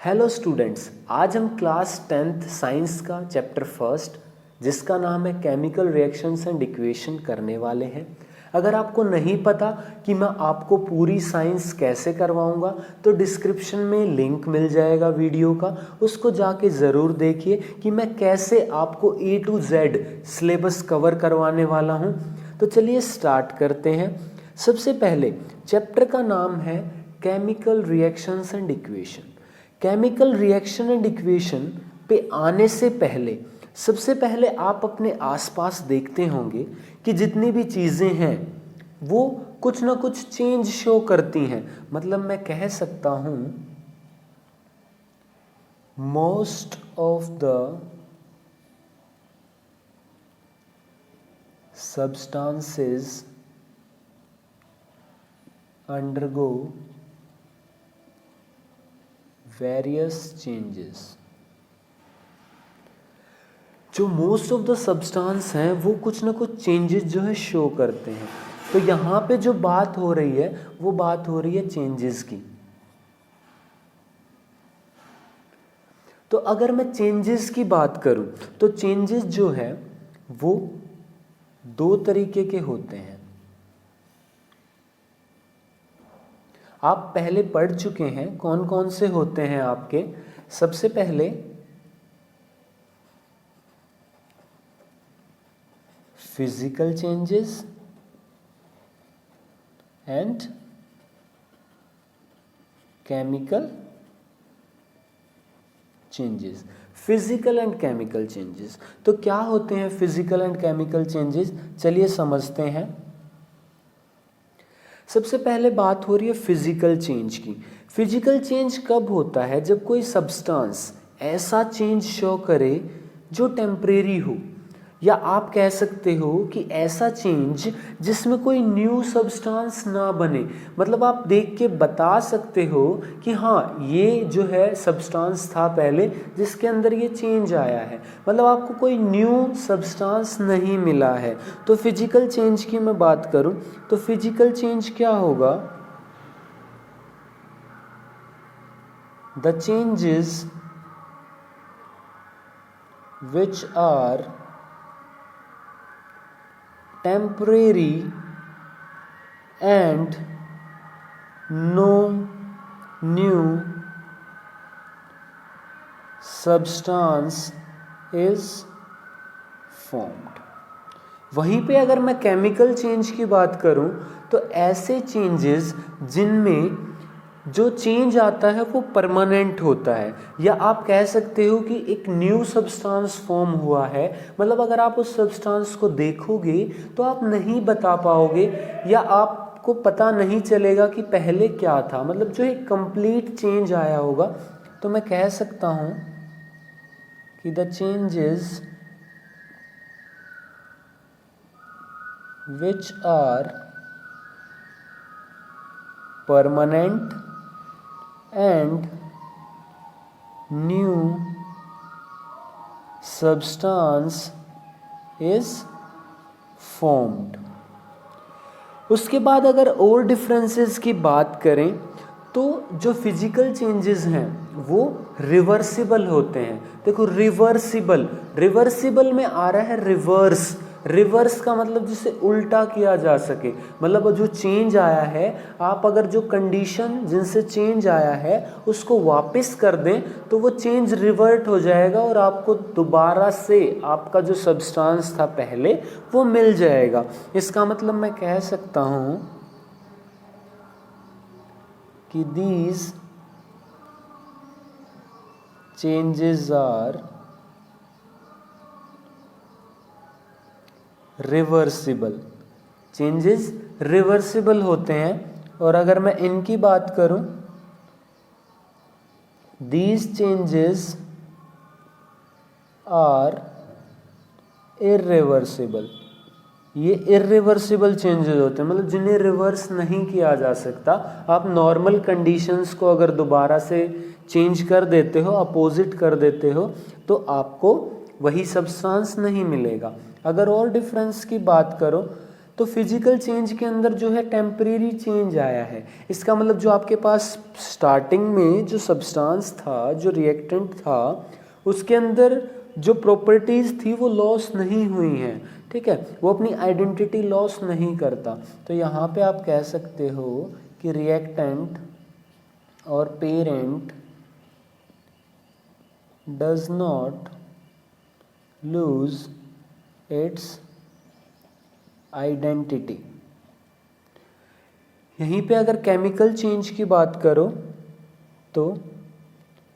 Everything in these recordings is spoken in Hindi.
हेलो स्टूडेंट्स, आज हम क्लास 10th साइंस का चैप्टर फर्स्ट जिसका नाम है केमिकल रिएक्शंस एंड इक्वेशन करने वाले हैं। अगर आपको नहीं पता कि मैं आपको पूरी साइंस कैसे करवाऊंगा तो डिस्क्रिप्शन में लिंक मिल जाएगा वीडियो का, उसको जाके ज़रूर देखिए कि मैं कैसे आपको A to Z syllabus cover करवाने वाला हूं। तो चलिए स्टार्ट करते हैं। सबसे पहले चैप्टर का नाम है chemical reactions and equation. Chemical reaction and equation पे आने से पहले सबसे पहले आप अपने आसपास देखते होंगे कि जितनी भी चीज़ें हैं वो कुछ ना कुछ चेंज शो करती हैं। मतलब मैं कह सकता हूँ most of the substances undergo various changes। जो मोस्ट ऑफ द सब्सटेंस हैं वो कुछ ना कुछ चेंजेस जो है शो करते हैं। तो यहाँ पे जो बात हो रही है वो बात हो रही है चेंजेस की। तो अगर मैं चेंजेस की बात करूँ तो चेंजेस जो है वो दो तरीके के होते हैं। आप पहले पढ़ चुके हैं कौन कौन से होते हैं आपके। सबसे पहले physical changes and chemical changes. Physical and chemical changes तो क्या होते हैं फिजिकल एंड केमिकल चेंजेस, चलिए समझते हैं। सबसे पहले बात हो रही है फिजिकल चेंज की। फिजिकल चेंज कब होता है? जब कोई सब्सटेंस ऐसा चेंज शो करे जो टेम्परेरी हो, या आप कह सकते हो कि ऐसा चेंज जिसमें कोई न्यू सब्सटेंस ना बने। मतलब आप देख के बता सकते हो कि हाँ ये जो है सब्सटेंस था पहले जिसके अंदर ये चेंज आया है, मतलब आपको कोई न्यू सब्सटेंस नहीं मिला है। तो फिजिकल चेंज की मैं बात करूं तो फिजिकल चेंज क्या होगा? The changes which are temporary and no new substance is formed। वहीं पे अगर मैं केमिकल चेंज की बात करूं तो ऐसे चेंजेस जिनमें जो चेंज आता है वो परमानेंट होता है, या आप कह सकते हो कि एक न्यू सब्सटेंस फॉर्म हुआ है। मतलब अगर आप उस सब्सटेंस को देखोगे तो आप नहीं बता पाओगे या आपको पता नहीं चलेगा कि पहले क्या था। मतलब जो एक कंप्लीट चेंज आया होगा। तो मैं कह सकता हूँ कि the changes which are permanent and new substance is formed। उसके बाद अगर और डिफरेंसेस की बात करें तो जो फिजिकल चेंजेस हैं वो रिवर्सिबल होते हैं। देखो रिवर्सिबल में आ रहा है रिवर्स। रिवर्स का मतलब जिसे उल्टा किया जा सके। मतलब जो चेंज आया है आप अगर जो कंडीशन जिनसे चेंज आया है उसको वापस कर दें तो वो चेंज रिवर्ट हो जाएगा और आपको दोबारा से आपका जो सब्सटेंस था पहले वो मिल जाएगा। इसका मतलब मैं कह सकता हूँ कि these changes are reversible. Changes reversible होते हैं। और अगर मैं इनकी बात करूं, these changes are irreversible। ये इर्रिवर्सिबल चेंजेस होते हैं, मतलब जिन्हें रिवर्स नहीं किया जा सकता। आप नॉर्मल कंडीशंस को अगर दोबारा से चेंज कर देते हो, अपोजिट कर देते हो, तो आपको वही सब्सटेंस नहीं मिलेगा। अगर और डिफरेंस की बात करो तो फिजिकल चेंज के अंदर जो है टेम्परेरी चेंज आया है। इसका मतलब जो आपके पास स्टार्टिंग में जो सब्सटेंस था, जो रिएक्टेंट था, उसके अंदर जो प्रॉपर्टीज़ थी वो लॉस नहीं हुई हैं, ठीक है, वो अपनी आइडेंटिटी लॉस नहीं करता। तो यहाँ पे आप कह सकते हो कि रिएक्टेंट और parent does not lose its identity. यहीं पे अगर केमिकल चेंज की बात करो तो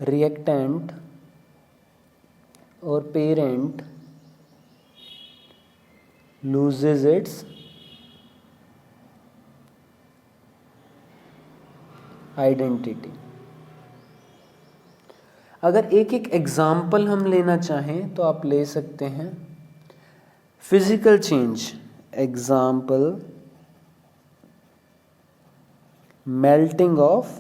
रिएक्टेंट और पेरेंट loses its आइडेंटिटी। अगर एक एक एग्जाम्पल हम लेना चाहें तो आप ले सकते हैं। Physical change example, melting of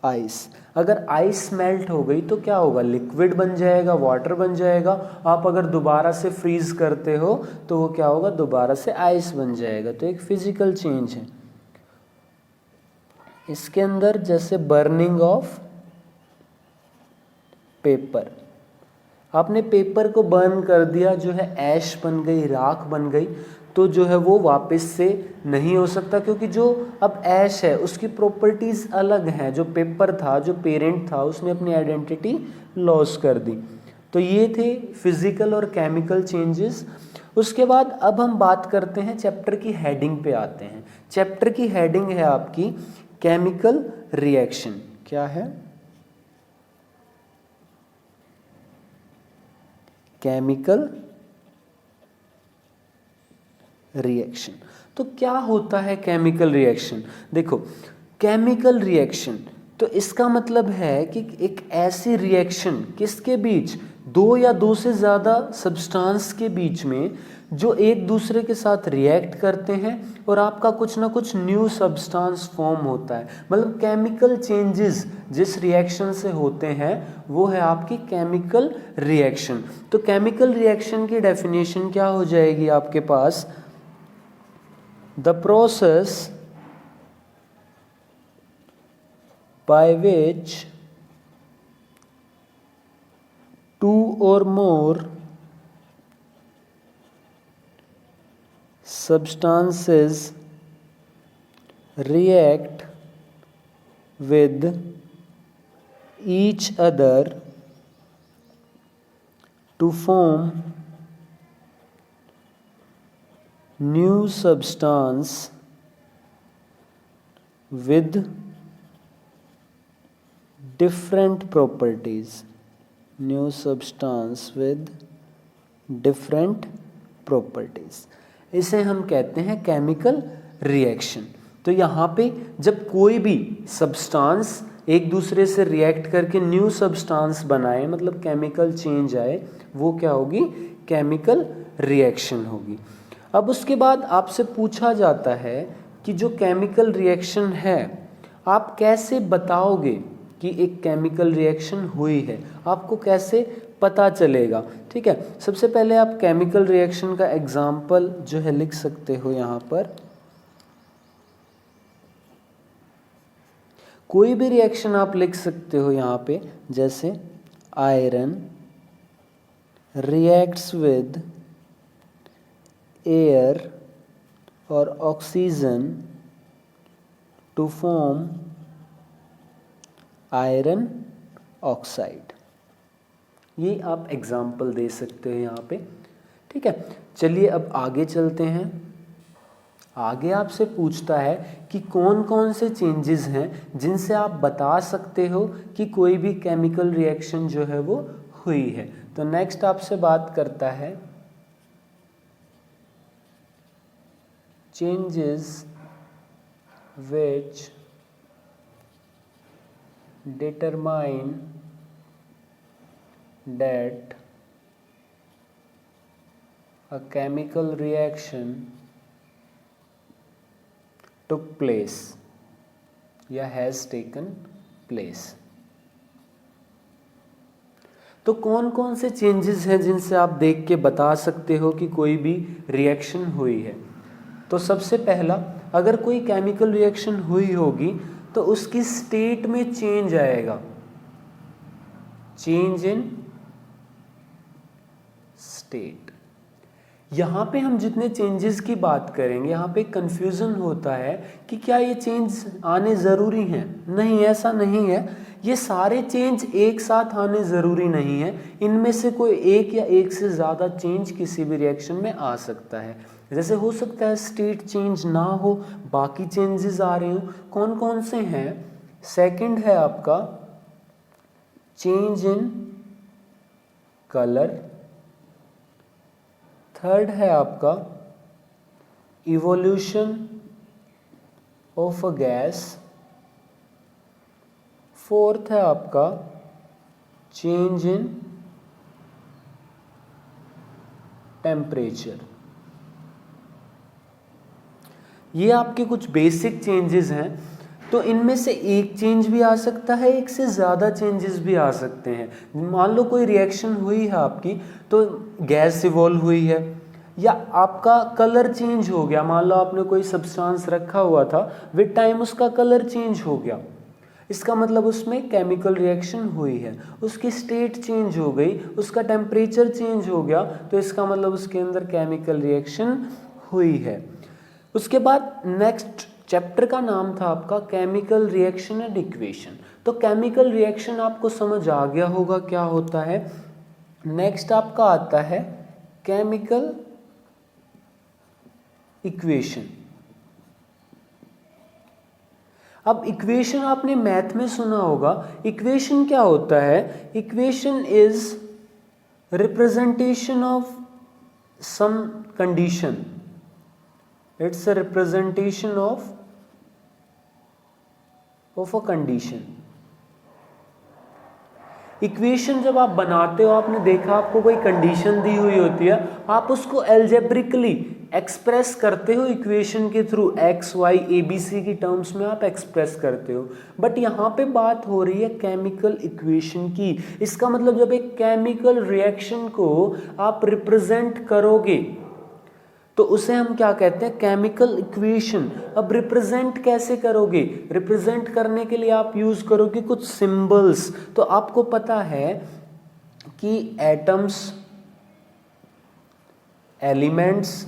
ice. अगर आइस मेल्ट हो गई तो क्या होगा, लिक्विड बन जाएगा, वाटर बन जाएगा। आप अगर दोबारा से फ्रीज करते हो तो वो क्या होगा, दोबारा से आइस बन जाएगा। तो एक फिजिकल चेंज है। इसके अंदर जैसे बर्निंग ऑफ पेपर, आपने पेपर को बर्न कर दिया, जो है ऐश बन गई, राख बन गई, तो जो है वो वापस से नहीं हो सकता, क्योंकि जो अब ऐश है उसकी प्रॉपर्टीज़ अलग हैं। जो पेपर था, जो पेरेंट था, उसने अपनी आइडेंटिटी लॉस कर दी। तो ये थे फिजिकल और केमिकल चेंजेस। उसके बाद अब हम बात करते हैं, चैप्टर की हेडिंग पे आते हैं। चैप्टर की हेडिंग है आपकी केमिकल रिएक्शन। क्या है, केमिकल रिएक्शन। तो क्या होता है केमिकल रिएक्शन? देखो, केमिकल रिएक्शन तो इसका मतलब है कि एक ऐसी रिएक्शन किसके बीच, दो या दो से ज़्यादा सब्सटेंस के बीच में, जो एक दूसरे के साथ रिएक्ट करते हैं और आपका कुछ ना कुछ न्यू सब्सटेंस फॉर्म होता है। मतलब केमिकल चेंजेस जिस रिएक्शन से होते हैं वो है आपकी केमिकल रिएक्शन। तो केमिकल रिएक्शन की डेफिनेशन क्या हो जाएगी आपके पास, the process by which two or more substances react with each other to form new substance with different properties, new substance with different properties, इसे हम कहते हैं केमिकल रिएक्शन। तो यहाँ पे जब कोई भी सब्सटेंस एक दूसरे से रिएक्ट करके न्यू सब्सटेंस बनाए, मतलब केमिकल चेंज आए, वो क्या होगी, केमिकल रिएक्शन होगी। अब उसके बाद आपसे पूछा जाता है कि जो केमिकल रिएक्शन है आप कैसे बताओगे कि एक केमिकल रिएक्शन हुई है, आपको कैसे पता चलेगा? ठीक है, सबसे पहले आप केमिकल रिएक्शन का एग्जाम्पल जो है लिख सकते हो। यहाँ पर कोई भी रिएक्शन आप लिख सकते हो यहाँ पे, जैसे आयरन रिएक्ट्स विद एयर और oxygen to form iron oxide. ये आप एग्जाम्पल दे सकते हो यहाँ पे। ठीक है, चलिए अब आगे चलते हैं। आगे आपसे पूछता है कि कौन कौन से चेंजेस हैं जिनसे आप बता सकते हो कि कोई भी केमिकल रिएक्शन जो है वो हुई है। तो नेक्स्ट आपसे बात करता है changes which determine that a chemical reaction took place या has taken place। तो कौन कौन से चेंजेस हैं जिनसे आप देख के बता सकते हो कि कोई भी रिएक्शन हुई है? तो सबसे पहला, अगर कोई केमिकल रिएक्शन हुई होगी तो उसकी स्टेट में चेंज आएगा, चेंज इन स्टेट। यहाँ पे हम जितने चेंजेस की बात करेंगे, यहाँ पे कंफ्यूजन होता है कि क्या ये चेंज आने ज़रूरी हैं। नहीं, ऐसा नहीं है, ये सारे चेंज एक साथ आने ज़रूरी नहीं है। इनमें से कोई एक या एक से ज़्यादा चेंज किसी भी रिएक्शन में आ सकता है। जैसे हो सकता है स्टेट चेंज ना हो, बाकी चेंजेस आ रहे हो। कौन कौन से हैं? सेकंड है आपका चेंज इन कलर, थर्ड है आपका evolution of a gas, fourth है आपका चेंज इन टेम्परेचर। ये आपके कुछ बेसिक चेंजेस हैं। तो इनमें से एक चेंज भी आ सकता है, एक से ज़्यादा चेंजेस भी आ सकते हैं। मान लो कोई रिएक्शन हुई है आपकी, तो गैस इवॉल्व हुई है, या आपका कलर चेंज हो गया। मान लो आपने कोई सब्सटेंस रखा हुआ था, विद टाइम उसका कलर चेंज हो गया, इसका मतलब उसमें केमिकल रिएक्शन हुई है। उसकी स्टेट चेंज हो गई, उसका टेम्परेचर चेंज हो गया, तो इसका मतलब उसके अंदर केमिकल रिएक्शन हुई है। उसके बाद नेक्स्ट चैप्टर का नाम था आपका केमिकल रिएक्शन एंड इक्वेशन। तो केमिकल रिएक्शन आपको समझ आ गया होगा क्या होता है। नेक्स्ट आपका आता है केमिकल इक्वेशन। अब इक्वेशन आपने मैथ में सुना होगा। इक्वेशन क्या होता है? Equation is representation of some condition, it's a representation of a condition. Equation जब आप बनाते हो, आपने देखा आपको कोई कंडीशन दी हुई होती है, आप उसको एल्जेब्रिकली एक्सप्रेस करते हो इक्वेशन के through, X Y A B C की टर्म्स में आप एक्सप्रेस करते हो। बट यहाँ पे बात हो रही है केमिकल इक्वेशन की। इसका मतलब जब एक केमिकल रिएक्शन को आप रिप्रेजेंट करोगे तो उसे हम क्या कहते हैं? Chemical equation. अब रिप्रेजेंट कैसे करोगे? रिप्रेजेंट करने के लिए आप यूज करोगे कुछ सिंबल्स। तो आपको पता है कि एटम्स, एलिमेंट्स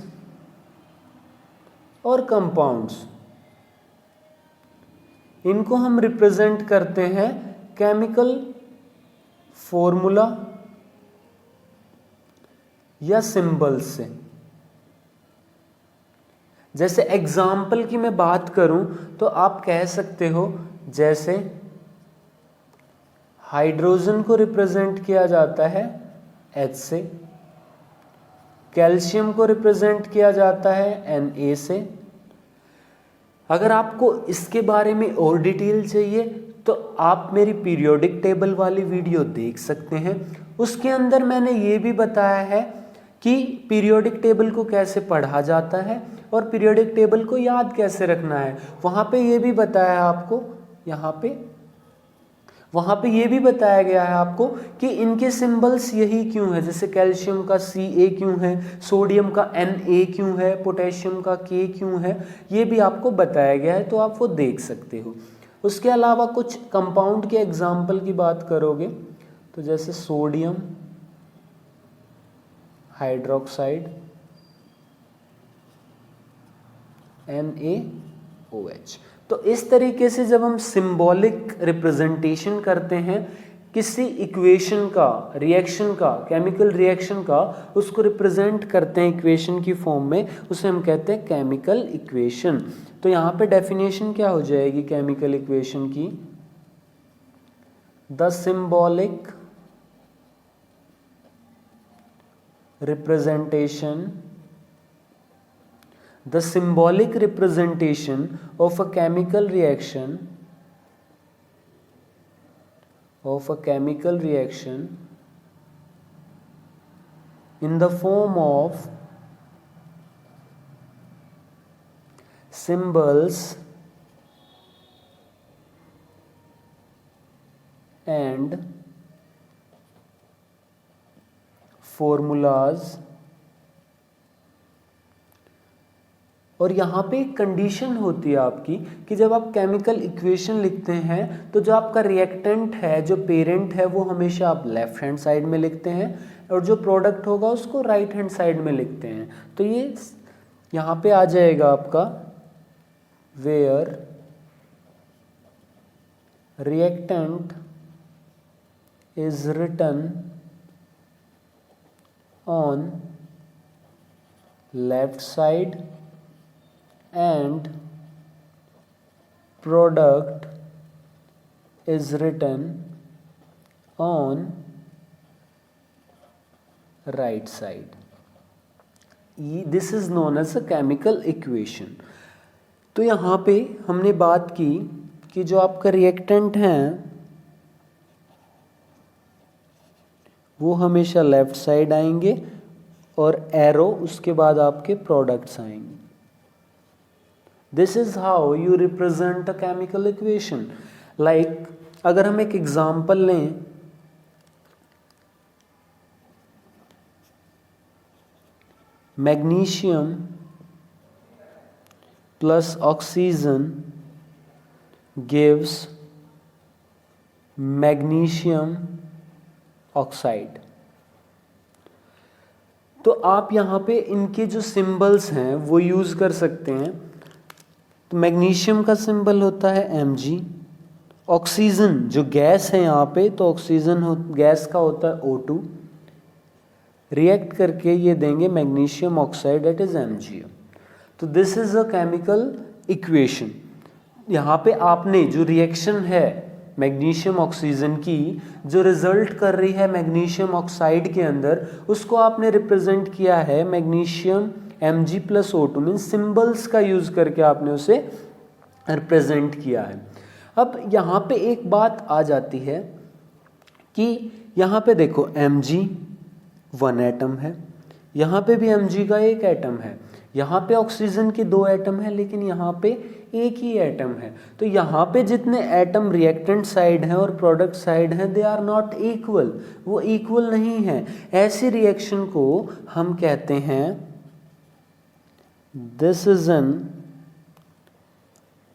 और कंपाउंड्स, इनको हम रिप्रेजेंट करते हैं केमिकल फॉर्मूला या सिंबल्स से। जैसे एग्जाम्पल की मैं बात करूं तो आप कह सकते हो, जैसे हाइड्रोजन को रिप्रेजेंट किया जाता है H से, कैल्शियम को रिप्रेजेंट किया जाता है Na से। अगर आपको इसके बारे में और डिटेल चाहिए तो आप मेरी पीरियोडिक टेबल वाली वीडियो देख सकते हैं। उसके अंदर मैंने ये भी बताया है कि पीरियोडिक टेबल को कैसे पढ़ा जाता है और पीरियोडिक टेबल को याद कैसे रखना है। वहाँ पे ये भी बताया आपको, वहाँ पे ये भी बताया गया है आपको कि इनके सिंबल्स यही क्यों है। जैसे कैल्शियम का Ca क्यों है, सोडियम का Na क्यों है, पोटेशियम का K क्यों है, ये भी आपको बताया गया है, तो आप वो देख सकते हो। उसके अलावा कुछ कंपाउंड के एग्जाम्पल की बात करोगे तो जैसे सोडियम हाइड्रोक्साइड NaOH। तो इस तरीके से जब हम सिंबॉलिक रिप्रेजेंटेशन करते हैं किसी इक्वेशन का, रिएक्शन का, केमिकल रिएक्शन का, उसको रिप्रेजेंट करते हैं इक्वेशन की फॉर्म में, उसे हम कहते हैं केमिकल इक्वेशन। तो यहाँ पे डेफिनेशन क्या हो जाएगी केमिकल इक्वेशन की? The symbolic representation the symbolic representation of a chemical reaction in the form of symbols and formulas और यहाँ पे एक कंडीशन होती है आपकी कि जब आप केमिकल इक्वेशन लिखते हैं तो जो आपका रिएक्टेंट है, जो पेरेंट है, वो हमेशा आप लेफ्ट हैंड साइड में लिखते हैं और जो प्रोडक्ट होगा उसको राइट हैंड साइड में लिखते हैं। तो ये यहाँ पे आ जाएगा आपका where reactant is written on left side and product is written on right side. This is known as a chemical equation. तो यहाँ पे हमने बात की कि जो आपका रिएक्टेंट है वो हमेशा लेफ्ट साइड आएंगे और एरो उसके बाद आपके प्रोडक्ट्स आएंगे। This is how you represent a chemical equation. Like अगर हम एक एग्जाम्पल लें, magnesium plus oxygen gives magnesium oxide. तो आप यहाँ पे इनके जो सिंबल्स हैं वो यूज कर सकते हैं। तो मैग्नीशियम का सिंबल होता है Mg, ऑक्सीजन जो गैस है यहाँ पे तो ऑक्सीजन गैस का होता है O2, रिएक्ट करके ये देंगे magnesium oxide that is MgO। तो this is a chemical equation. यहाँ पे आपने जो रिएक्शन है मैग्नीशियम ऑक्सीजन की जो रिजल्ट कर रही है मैग्नीशियम ऑक्साइड के अंदर, उसको आपने रिप्रेजेंट किया है magnesium Mg plus O2 mean symbols का यूज करके आपने उसे रिप्रेजेंट किया है। अब यहाँ पे एक बात आ जाती है कि यहाँ पे देखो Mg 1 एटम है, यहाँ पे भी Mg का 1 एटम है, यहाँ पे ऑक्सीजन के 2 एटम है, लेकिन यहाँ पे एक ही एटम है। तो यहाँ पे जितने एटम रिएक्टेंट साइड हैं और प्रोडक्ट साइड हैं दे आर नॉट इक्वल, वो इक्वल नहीं है। ऐसी रिएक्शन को हम कहते हैं this is an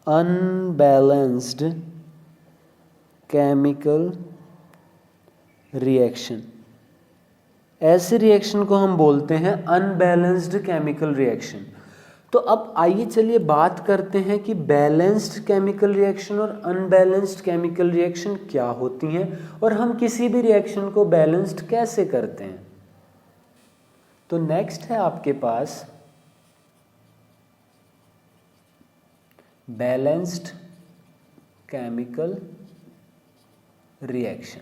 unbalanced chemical reaction. ऐसे रिएक्शन को हम बोलते हैं अनबैलेंस्ड केमिकल रिएक्शन। तो अब आइए चलिए बात करते हैं कि बैलेंस्ड केमिकल रिएक्शन और अनबैलेंस्ड केमिकल रिएक्शन क्या होती हैं और हम किसी भी रिएक्शन को बैलेंस्ड कैसे करते हैं। तो नेक्स्ट है आपके पास बैलेंस्ड केमिकल रिएक्शन।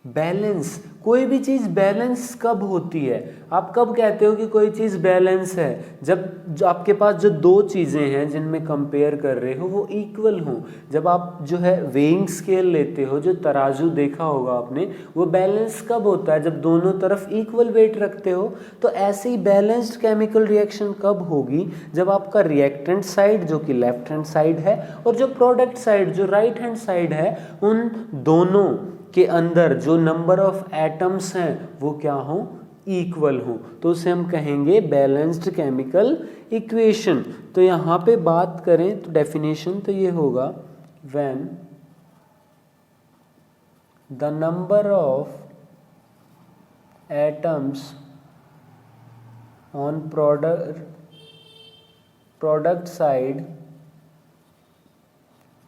बैलेंस, कोई भी चीज बैलेंस कब होती है? आप कब कहते हो कि कोई चीज बैलेंस है? जब जो आपके पास जो दो चीजें हैं जिनमें कंपेयर कर रहे हो वो इक्वल हो। जब आप जो है वेइंग स्केल लेते हो, जो तराजू देखा होगा आपने, वो बैलेंस कब होता है? जब दोनों तरफ इक्वल वेट रखते हो। तो ऐसे ही बैलेंस्ड केमिकल रिएक्शन कब होगी? जब आपका रिएक्टेंट साइड जो कि लेफ्ट हैंड साइड है और जो प्रोडक्ट साइड जो राइट हैंड साइड है, उन दोनों के अंदर जो नंबर ऑफ एटम्स हैं वो क्या हो? इक्वल हो। तो उसे हम कहेंगे बैलेंस्ड केमिकल इक्वेशन। तो यहाँ पे बात करें तो डेफिनेशन तो ये होगा when the number of atoms on product side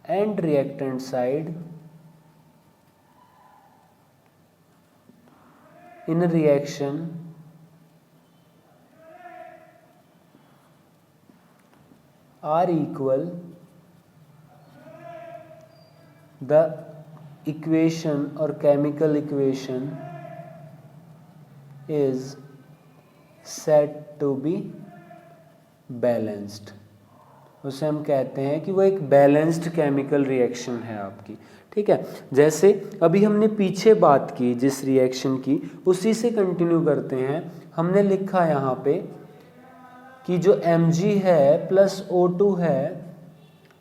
and reactant side in a reaction are equal, the equation or chemical equation is said to be balanced। उसे हम कहते हैं कि वो एक बैलेंस्ड केमिकल रिएक्शन है आपकी। ठीक है, जैसे अभी हमने पीछे बात की जिस रिएक्शन की, उसी से कंटिन्यू करते हैं। हमने लिखा यहाँ पे कि जो Mg है प्लस O2 है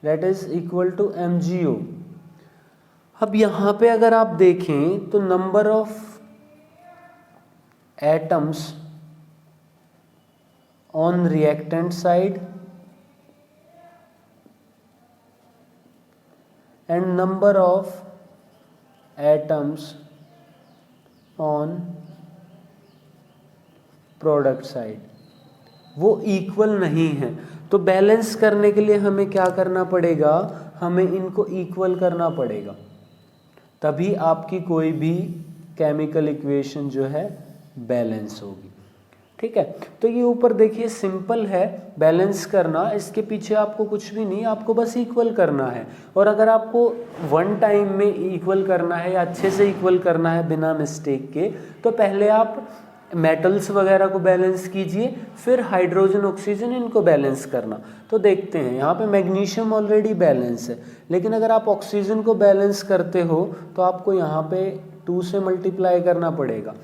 that is equal to MgO। अब यहाँ पे अगर आप देखें तो number of atoms on reactant side and number of atoms on product side वो इक्वल नहीं है। तो बैलेंस करने के लिए हमें क्या करना पड़ेगा, हमें इनको इक्वल करना पड़ेगा, तभी आपकी कोई भी केमिकल इक्वेशन जो है बैलेंस होगी। ठीक है, तो ये ऊपर देखिए सिंपल है बैलेंस करना, इसके पीछे आपको कुछ भी नहीं, आपको बस इक्वल करना है। और अगर आपको वन टाइम में इक्वल करना है या अच्छे से इक्वल करना है बिना मिस्टेक के, तो पहले आप मेटल्स वगैरह को बैलेंस कीजिए, फिर हाइड्रोजन ऑक्सीजन इनको बैलेंस करना। तो देखते हैं यहाँ पे मैग्नीशियम ऑलरेडी बैलेंस है, लेकिन अगर आप ऑक्सीजन को बैलेंस करते हो तो आपको यहाँ पे 2 से मल्टीप्लाई करना पड़ेगा।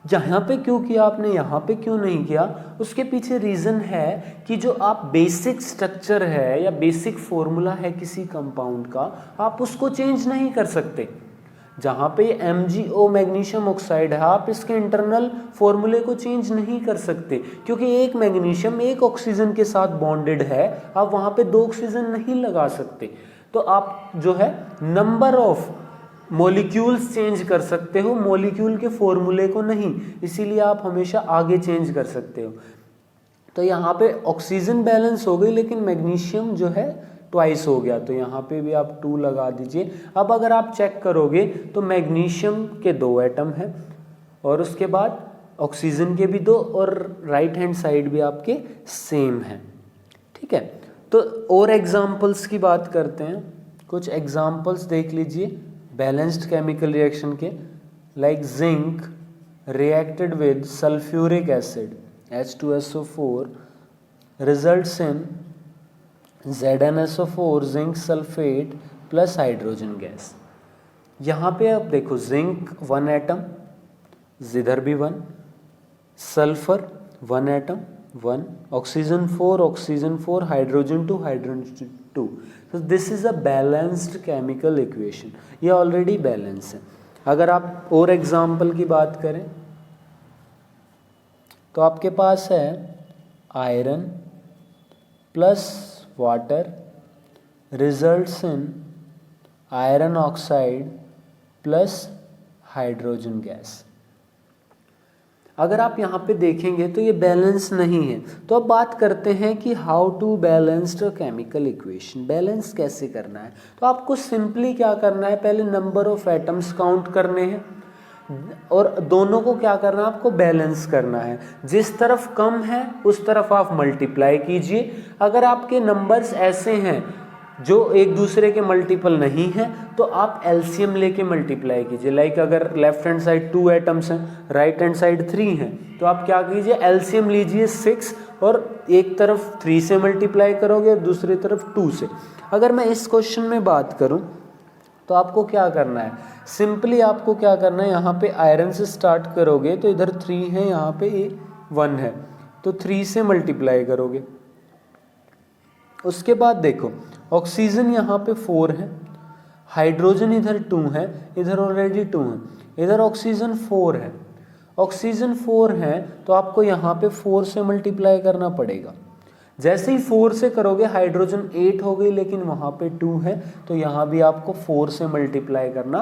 यहाँ पे क्यों किया आपने, यहाँ पे क्यों नहीं किया, उसके पीछे रीज़न है कि जो आप बेसिक स्ट्रक्चर है या बेसिक फॉर्मूला है किसी कंपाउंड का, आप उसको चेंज नहीं कर सकते। जहाँ पे MgO मैग्नीशियम ऑक्साइड है, आप इसके इंटरनल फॉर्मूले को चेंज नहीं कर सकते, क्योंकि एक मैग्नीशियम एक ऑक्सीजन के साथ बॉन्डेड है, आप वहाँ पे 2 ऑक्सीजन नहीं लगा सकते। तो आप जो है नंबर ऑफ मॉलिक्यूल्स चेंज कर सकते हो, मॉलिक्यूल के फॉर्मूले को नहीं, इसीलिए आप हमेशा आगे चेंज कर सकते हो। तो यहाँ पे ऑक्सीजन बैलेंस हो गई, लेकिन मैग्नीशियम जो है ट्वाइस हो गया, तो यहाँ पे भी आप 2 लगा दीजिए। अब अगर आप चेक करोगे तो मैग्नीशियम के 2 एटम हैं और उसके बाद ऑक्सीजन के भी 2, और राइट हैंड साइड भी आपके सेम है। ठीक है, तो और एग्जाम्पल्स की बात करते हैं, कुछ एग्जाम्पल्स देख लीजिए बैलेंस्ड केमिकल रिएक्शन के। Like zinc reacted with sulphuric acid H2SO4 results in ZnSO4 zinc sulphate plus hydrogen gas. यहाँ पे आप देखो जिंक 1 एटम, जिधर भी 1, सल्फर 1 एटम 1, ऑक्सीजन 4, हाइड्रोजन 2। तो this is a balanced chemical equation, ये ऑलरेडी बैलेंस है। अगर आप और एग्जाम्पल की बात करें तो आपके पास है iron plus water results in iron oxide plus hydrogen gas. अगर आप यहाँ पे देखेंगे तो ये बैलेंस नहीं है। तो अब बात करते हैं कि how to balanced chemical equation, balance कैसे करना है। तो आपको सिंपली क्या करना है, पहले नंबर ऑफ एटम्स काउंट करने हैं और दोनों को क्या करना है, आपको बैलेंस करना है। जिस तरफ कम है उस तरफ आप मल्टीप्लाई कीजिए। अगर आपके नंबर्स ऐसे हैं जो एक दूसरे के मल्टीपल नहीं है तो आप एलसीएम लेके मल्टीप्लाई कीजिए। लाइक अगर लेफ्ट हैंड साइड 2 एटम्स हैं, राइट हैंड साइड 3 हैं, तो आप क्या कीजिए एलसीएम लीजिए 6 और एक तरफ 3 से मल्टीप्लाई करोगे और दूसरी तरफ 2 से। अगर मैं इस क्वेश्चन में बात करूं तो आपको क्या करना है, सिंपली आपको क्या करना है, यहाँ पे आयरन से स्टार्ट करोगे तो इधर 3 है, यहाँ पे 1 है, तो 3 से मल्टीप्लाई करोगे। उसके बाद देखो ऑक्सीजन यहाँ पे 4 है, हाइड्रोजन इधर 2 है, इधर ऑलरेडी 2 है, इधर ऑक्सीजन 4 है। ऑक्सीजन 4 है तो आपको यहाँ पे 4 से मल्टीप्लाई करना पड़ेगा। जैसे ही 4 से करोगे हाइड्रोजन 8 हो गई, लेकिन वहाँ पे 2 है तो यहाँ भी आपको 4 से मल्टीप्लाई करना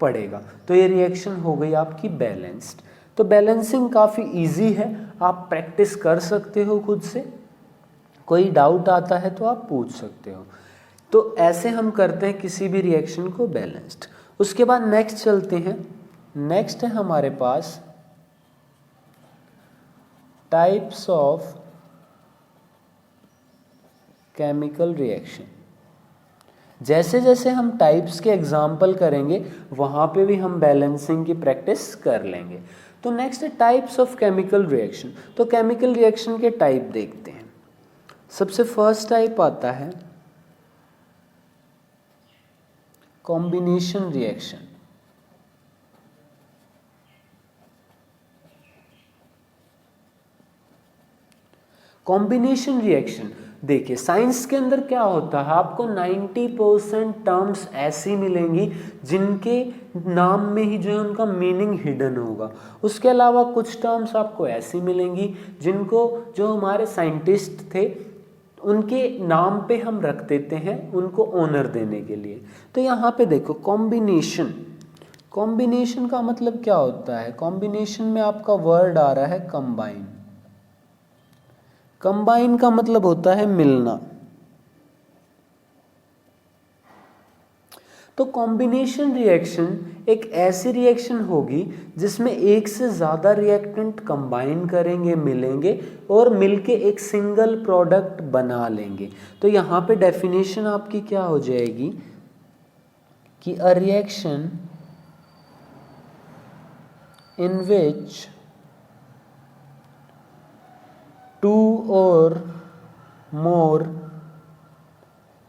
पड़ेगा। तो ये रिएक्शन हो गई आपकी बैलेंस्ड। तो बैलेंसिंग काफ़ी इजी है, आप प्रैक्टिस कर सकते हो खुद से, कोई डाउट आता है तो आप पूछ सकते हो। तो ऐसे हम करते हैं किसी भी रिएक्शन को बैलेंस्ड। उसके बाद नेक्स्ट चलते हैं, नेक्स्ट है हमारे पास टाइप्स ऑफ केमिकल रिएक्शन। जैसे जैसे हम टाइप्स के एग्जाम्पल करेंगे वहाँ पे भी हम बैलेंसिंग की प्रैक्टिस कर लेंगे। तो नेक्स्ट है टाइप्स ऑफ केमिकल रिएक्शन। तो केमिकल रिएक्शन के टाइप देखते हैं। सबसे फर्स्ट टाइप आता है कॉम्बिनेशन रिएक्शन। कॉम्बिनेशन रिएक्शन देखिए साइंस के अंदर क्या होता है, आपको 90% टर्म्स ऐसी मिलेंगी जिनके नाम में ही जो है उनका मीनिंग हिडन होगा। उसके अलावा कुछ टर्म्स आपको ऐसी मिलेंगी जिनको जो हमारे साइंटिस्ट थे उनके नाम पे हम रख देते हैं उनको ऑनर देने के लिए। तो यहाँ पे देखो कॉम्बिनेशन, कॉम्बिनेशन का मतलब क्या होता है? कॉम्बिनेशन में आपका वर्ड आ रहा है कंबाइन। कंबाइन का मतलब होता है मिलना। तो कॉम्बिनेशन रिएक्शन एक ऐसी रिएक्शन होगी जिसमें एक से ज़्यादा रिएक्टेंट कंबाइन करेंगे, मिलेंगे और मिलके एक सिंगल प्रोडक्ट बना लेंगे। तो यहाँ पे डेफिनेशन आपकी क्या हो जाएगी कि a reaction in which to और मोर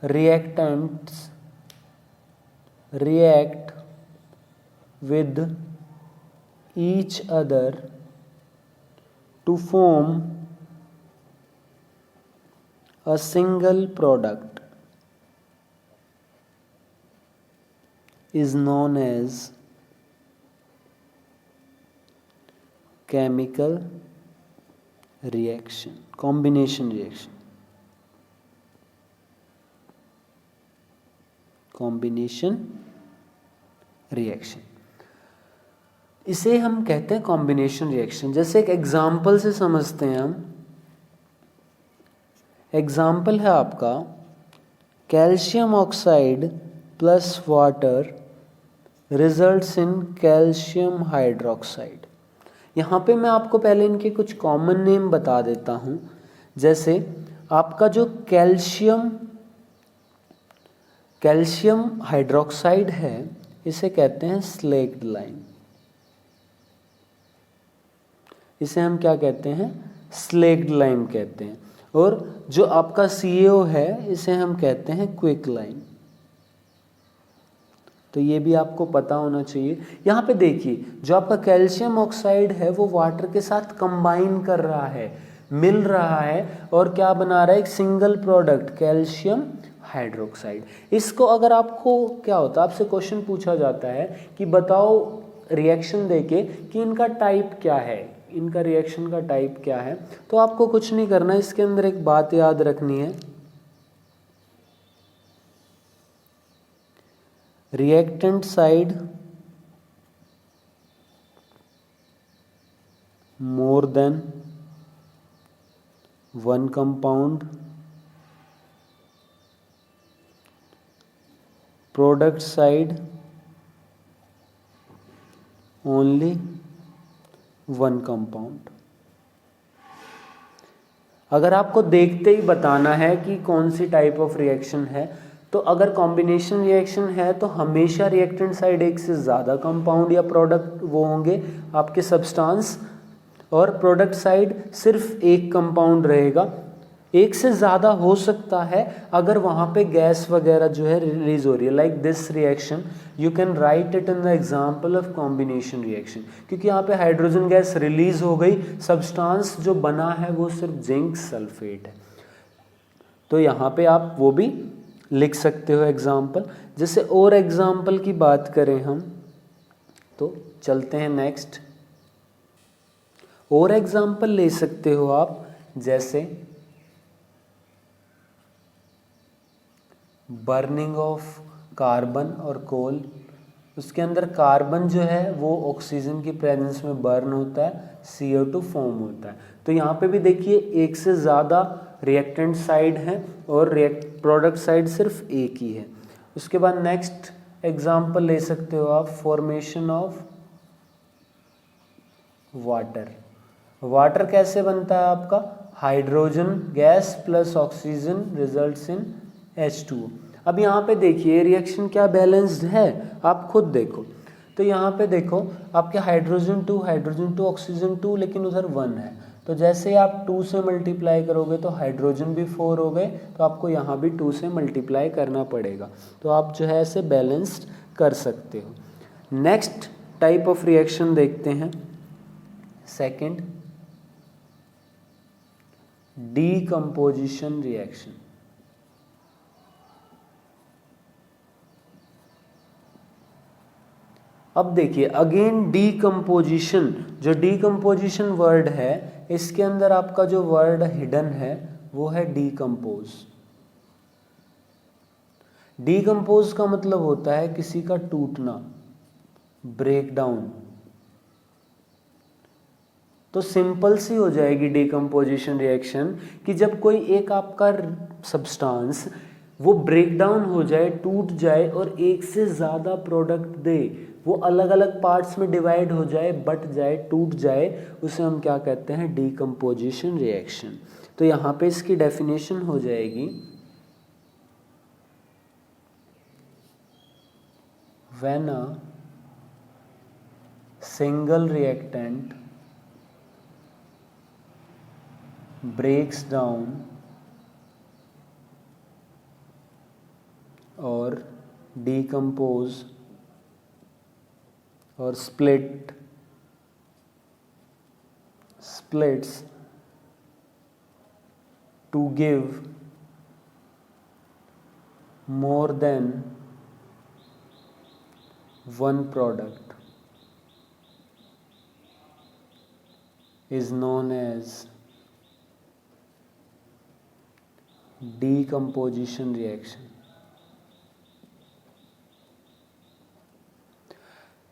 reactants react with each other to form a single product is known as chemical reaction, combination reaction, combination reaction. इसे हम कहते हैं कॉम्बिनेशन रिएक्शन। जैसे एक एग्जाम्पल से समझते हैं हम। एग्जाम्पल है आपका calcium oxide plus water results in calcium hydroxide. यहाँ पे मैं आपको पहले इनके कुछ कॉमन नेम बता देता हूँ। जैसे आपका जो कैल्शियम हाइड्रोक्साइड है इसे कहते हैं स्लेक्ड लाइम। इसे हम क्या कहते हैं? स्लेक्ड लाइम कहते हैं। और जो आपका CaO है इसे हम कहते हैं क्विक लाइम। तो ये भी आपको पता होना चाहिए। यहाँ पे देखिए जो आपका कैल्शियम ऑक्साइड है वो वाटर के साथ कंबाइन कर रहा है, मिल रहा है और क्या बना रहा है? एक सिंगल प्रोडक्ट कैल्शियम हाइड्रोक्साइड। इसको अगर आपको क्या होता है, आपसे क्वेश्चन पूछा जाता है कि बताओ रिएक्शन देके कि इनका टाइप क्या है, इनका रिएक्शन का टाइप क्या है, तो आपको कुछ नहीं करना। इसके अंदर एक बात याद रखनी है, reactant side more than one compound, product side only one compound. अगर आपको देखते ही बताना है कि कौन सी टाइप ऑफ रिएक्शन है, तो अगर कॉम्बिनेशन रिएक्शन है तो हमेशा रिएक्टेंट साइड एक से ज़्यादा कंपाउंड या प्रोडक्ट वो होंगे आपके सब्सटेंस, और प्रोडक्ट साइड सिर्फ एक कंपाउंड रहेगा। एक से ज़्यादा हो सकता है अगर वहाँ पे गैस वगैरह जो है रिलीज हो रही है। Like this reaction you can write it in the example of combination reaction, क्योंकि यहाँ पे हाइड्रोजन गैस रिलीज हो गई, सब्सटेंस जो बना है वो सिर्फ जिंक सल्फेट है। तो यहाँ पे आप वो भी लिख सकते हो एग्जाम्पल। जैसे और एग्जाम्पल की बात करें हम तो चलते हैं नेक्स्ट। और एग्जाम्पल ले सकते हो आप, जैसे बर्निंग ऑफ कार्बन और कोल। उसके अंदर कार्बन जो है वो ऑक्सीजन की प्रेजेंस में बर्न होता है, CO2 फॉर्म होता है। तो यहाँ पे भी देखिए एक से ज़्यादा रिएक्टेंट साइड है और प्रोडक्ट साइड सिर्फ एक ही है। उसके बाद नेक्स्ट एग्जांपल ले सकते हो आप, फॉर्मेशन ऑफ वाटर। वाटर कैसे बनता है आपका? Hydrogen gas plus oxygen results in H2O। अब यहाँ पे देखिए रिएक्शन क्या बैलेंस्ड है, आप खुद देखो। तो यहाँ पे देखो आपके हाइड्रोजन 2 ऑक्सीजन 2, लेकिन उधर 1 है। तो जैसे आप 2 से मल्टीप्लाई करोगे तो हाइड्रोजन भी 4 हो गए, तो आपको यहाँ भी 2 से मल्टीप्लाई करना पड़ेगा। तो आप जो है ऐसे बैलेंस्ड कर सकते हो। नेक्स्ट टाइप ऑफ रिएक्शन देखते हैं, सेकेंड डीकम्पोजिशन रिएक्शन। अब देखिए अगेन डीकम्पोजिशन, जो डीकम्पोजिशन वर्ड है इसके अंदर आपका जो वर्ड हिडन है वो है डीकम्पोज। डीकम्पोज का मतलब होता है किसी का टूटना, ब्रेक डाउन। तो सिंपल सी हो जाएगी डीकम्पोजिशन रिएक्शन कि जब कोई एक आपका सब्सटेंस वो ब्रेक डाउन हो जाए, टूट जाए और एक से ज़्यादा प्रोडक्ट दे, वो अलग अलग पार्ट्स में डिवाइड हो जाए, बट जाए, टूट जाए, उसे हम क्या कहते हैं? Decomposition reaction. तो यहाँ पे इसकी डेफिनेशन हो जाएगी, when a single reactant breaks down or decompose or splits to give more than one product is known as decomposition reaction.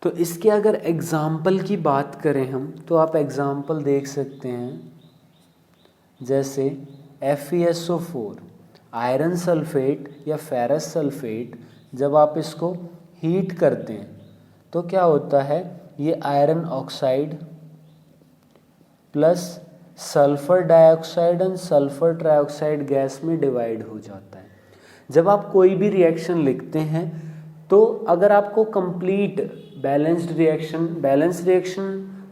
तो इसके अगर एग्जाम्पल की बात करें हम, तो आप एग्जाम्पल देख सकते हैं, जैसे FeSO4 आयरन सल्फेट या फेरस सल्फेट, जब आप इसको हीट करते हैं तो क्या होता है? ये iron oxide plus sulphur dioxide and sulphur trioxide gas में डिवाइड हो जाता है। जब आप कोई भी रिएक्शन लिखते हैं तो अगर आपको कंप्लीट बैलेंस्ड रिएक्शन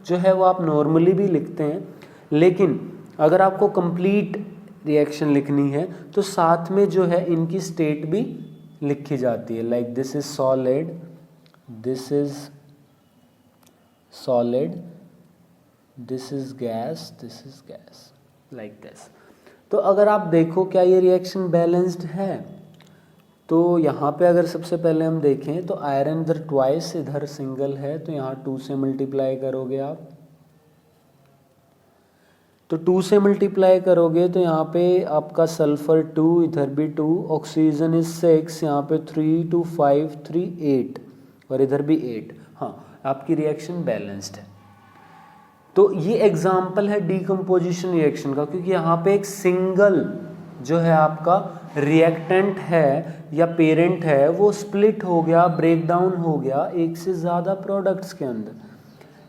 जो है वो आप नॉर्मली भी लिखते हैं, लेकिन अगर आपको कंप्लीट रिएक्शन लिखनी है तो साथ में जो है इनकी स्टेट भी लिखी जाती है, like this is solid, this is solid, this is gas, this is gas, like this. तो अगर आप देखो क्या ये रिएक्शन बैलेंस्ड है, तो यहाँ पे अगर सबसे पहले हम देखें तो आयरन इधर ट्वाइस, इधर सिंगल है, तो यहाँ 2 से मल्टीप्लाई करोगे आप, तो 2 से मल्टीप्लाई करोगे तो यहाँ पे आपका सल्फर 2, इधर भी 2, ऑक्सीजन इज 6, यहाँ पे 3 2 5 3 8 और इधर भी 8। हाँ, आपकी रिएक्शन बैलेंस्ड है। तो ये एग्जाम्पल है डीकम्पोजिशन रिएक्शन का, क्योंकि यहाँ पे एक सिंगल जो है आपका रिएक्टेंट है या पेरेंट है वो स्प्लिट हो गया, ब्रेक डाउन हो गया एक से ज़्यादा प्रोडक्ट्स के अंदर।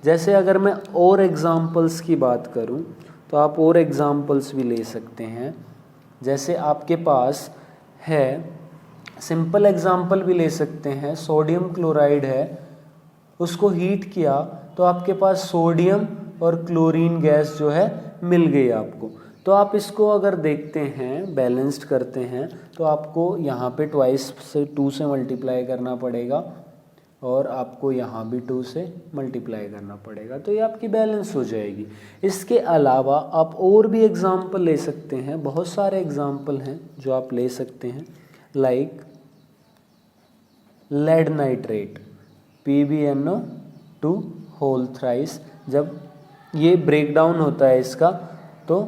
जैसे अगर मैं और एग्जाम्पल्स की बात करूँ तो आप और एग्जाम्पल्स भी ले सकते हैं। जैसे आपके पास है, सिंपल एग्जाम्पल भी ले सकते हैं, सोडियम क्लोराइड है, उसको हीट किया तो आपके पास सोडियम और क्लोरीन गैस जो है मिल गई आपको। तो आप इसको अगर देखते हैं, बैलेंस्ड करते हैं, तो आपको यहाँ पे ट्वाइस से 2 से मल्टीप्लाई करना पड़ेगा और आपको यहाँ भी 2 से मल्टीप्लाई करना पड़ेगा, तो ये आपकी बैलेंस हो जाएगी। इसके अलावा आप और भी एग्जाम्पल ले सकते हैं, बहुत सारे एग्जाम्पल हैं जो आप ले सकते हैं, like lead nitrate PbNO2 whole thrice. जब ये ब्रेक डाउन होता है इसका तो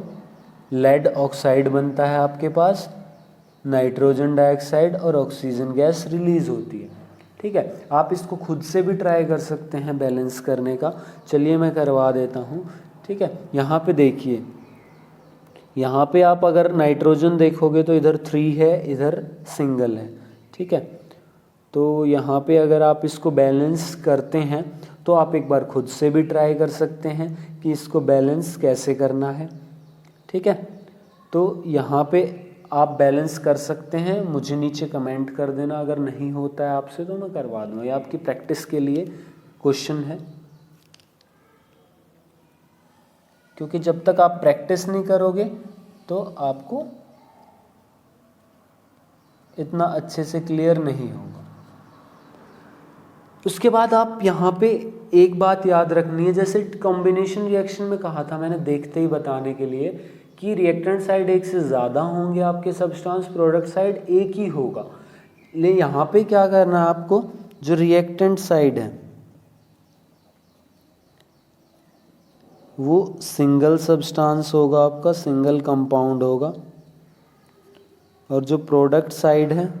लेड ऑक्साइड बनता है आपके पास, नाइट्रोजन डाइऑक्साइड और ऑक्सीजन गैस रिलीज होती है। ठीक है, आप इसको खुद से भी ट्राई कर सकते हैं बैलेंस करने का। चलिए मैं करवा देता हूँ। ठीक है, यहाँ पे देखिए, यहाँ पे आप अगर नाइट्रोजन देखोगे तो इधर 3 है, इधर सिंगल है। ठीक है, तो यहाँ पे अगर आप इसको बैलेंस करते हैं तो आप एक बार खुद से भी ट्राई कर सकते हैं कि इसको बैलेंस कैसे करना है। ठीक है, तो यहाँ पे आप बैलेंस कर सकते हैं, मुझे नीचे कमेंट कर देना अगर नहीं होता है आपसे तो मैं करवा दूँगा। ये आपकी प्रैक्टिस के लिए क्वेश्चन है, क्योंकि जब तक आप प्रैक्टिस नहीं करोगे तो आपको इतना अच्छे से क्लियर नहीं होगा। उसके बाद आप यहाँ पे एक बात याद रखनी है, जैसे कॉम्बिनेशन रिएक्शन में कहा था मैंने देखते ही बताने के लिए कि रिएक्टेंट साइड एक से ज़्यादा होंगे आपके सब्सटेंस, प्रोडक्ट साइड एक ही होगा। ले यहाँ पे क्या करना है आपको, जो रिएक्टेंट साइड है वो सिंगल सब्सटेंस होगा आपका, सिंगल कंपाउंड होगा। और जो प्रोडक्ट साइड है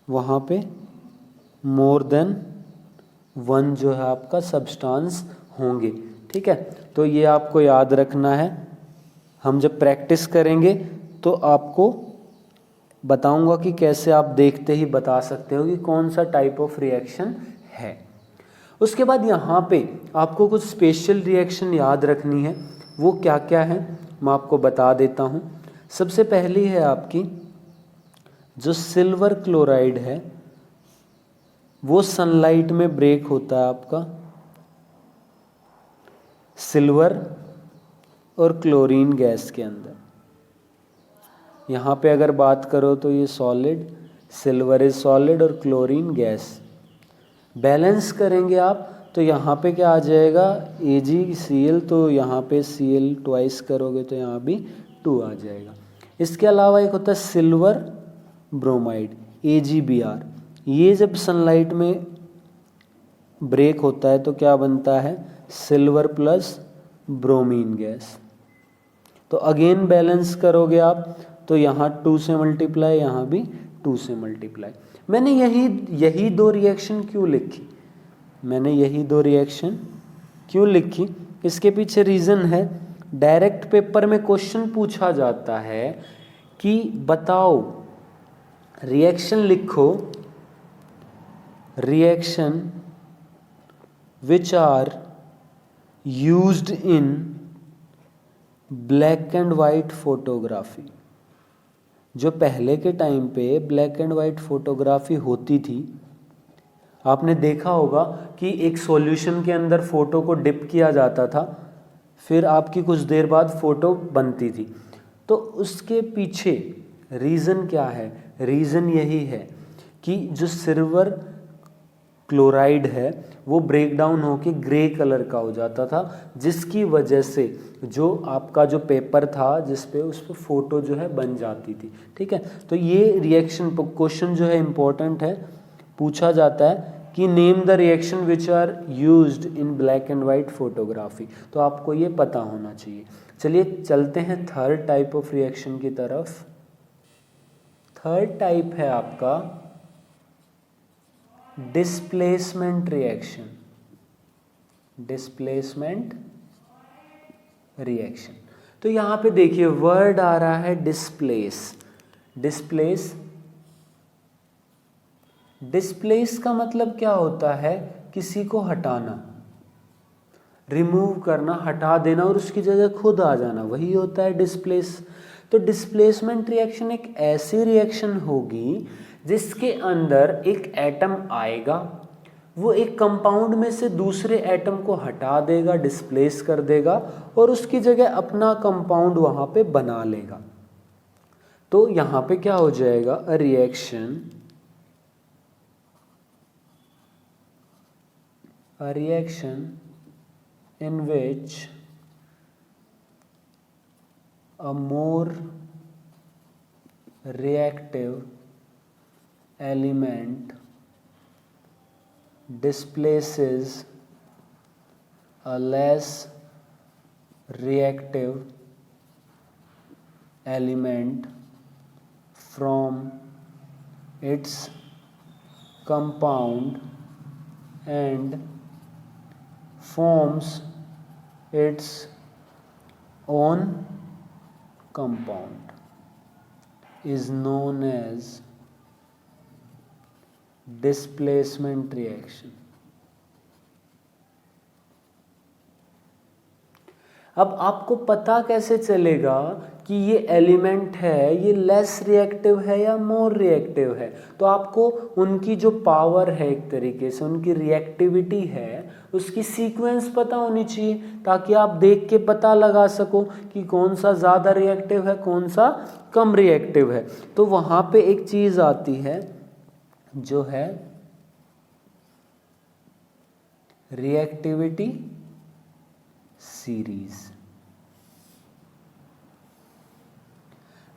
वहाँ पे मोर देन वन जो है आपका सब्सटेंस होंगे। ठीक है, तो ये आपको याद रखना है। हम जब प्रैक्टिस करेंगे तो आपको बताऊंगा कि कैसे आप देखते ही बता सकते हो कि कौन सा टाइप ऑफ रिएक्शन है। उसके बाद यहाँ पे आपको कुछ स्पेशल रिएक्शन याद रखनी है। वो क्या क्या है मैं आपको बता देता हूँ। सबसे पहली है आपकी जो सिल्वर क्लोराइड है, वो सनलाइट में ब्रेक होता है आपका सिल्वर और क्लोरीन गैस के अंदर। यहाँ पे अगर बात करो तो ये सॉलिड, सिल्वर इज सॉलिड और क्लोरीन गैस। बैलेंस करेंगे आप तो यहाँ पे क्या आ जाएगा AgCl, तो यहाँ पे Cl ट्वाइस करोगे तो यहाँ भी 2 आ जाएगा। इसके अलावा एक होता है सिल्वर ब्रोमाइड AgBr। ये जब सनलाइट में ब्रेक होता है तो क्या बनता है सिल्वर प्लस ब्रोमीन गैस। तो अगेन बैलेंस करोगे आप तो यहाँ 2 से मल्टीप्लाई, यहाँ भी 2 से मल्टीप्लाई। मैंने यही 2 रिएक्शन क्यों लिखी, इसके पीछे रीज़न है। डायरेक्ट पेपर में क्वेश्चन पूछा जाता है कि बताओ रिएक्शन लिखो, reaction which are used in black and white photography. जो पहले के टाइम पे ब्लैक एंड वाइट फोटोग्राफी होती थी, आपने देखा होगा कि एक सॉल्यूशन के अंदर फ़ोटो को डिप किया जाता था, फिर आपकी कुछ देर बाद फ़ोटो बनती थी। तो उसके पीछे रीज़न क्या है, रीज़न यही है कि जो सिल्वर क्लोराइड है वो ब्रेक डाउन होके ग्रे कलर का हो जाता था, जिसकी वजह से जो आपका जो पेपर था जिस पे उस पर फ़ोटो जो है बन जाती थी। ठीक है, तो ये रिएक्शन क्वेश्चन जो है इम्पोर्टेंट है, पूछा जाता है कि name the reaction which are used in black and white photography. तो आपको ये पता होना चाहिए। चलिए चलते हैं थर्ड टाइप ऑफ रिएक्शन की तरफ। थर्ड टाइप है आपका डिस्प्लेसमेंट रिएक्शन। डिस्प्लेसमेंट रिएक्शन, तो यहाँ पे देखिए वर्ड आ रहा है डिस्प्लेस। डिस्प्लेस का मतलब क्या होता है, किसी को हटाना, रिमूव करना, हटा देना और उसकी जगह खुद आ जाना, वही होता है डिस्प्लेस। तो डिस्प्लेसमेंट रिएक्शन एक ऐसी रिएक्शन होगी जिसके अंदर एक एटम आएगा, वो एक कंपाउंड में से दूसरे एटम को हटा देगा, डिस्प्लेस कर देगा और उसकी जगह अपना कंपाउंड वहाँ पे बना लेगा। तो यहाँ पे क्या हो जाएगा, a reaction in which a more reactive element displaces a less reactive element from its compound and forms its own compound is known as displacement reaction। अब आपको पता कैसे चलेगा कि ये एलिमेंट है ये लेस रिएक्टिव है या मोर रिएक्टिव है? तो आपको उनकी जो पावर है, एक तरीके से उनकी रिएक्टिविटी है, उसकी सीक्वेंस पता होनी चाहिए ताकि आप देख के पता लगा सको कि कौन सा ज़्यादा रिएक्टिव है, कौन सा कम रिएक्टिव है। तो वहाँ पे एक चीज़ आती है जो है रिएक्टिविटी सीरीज।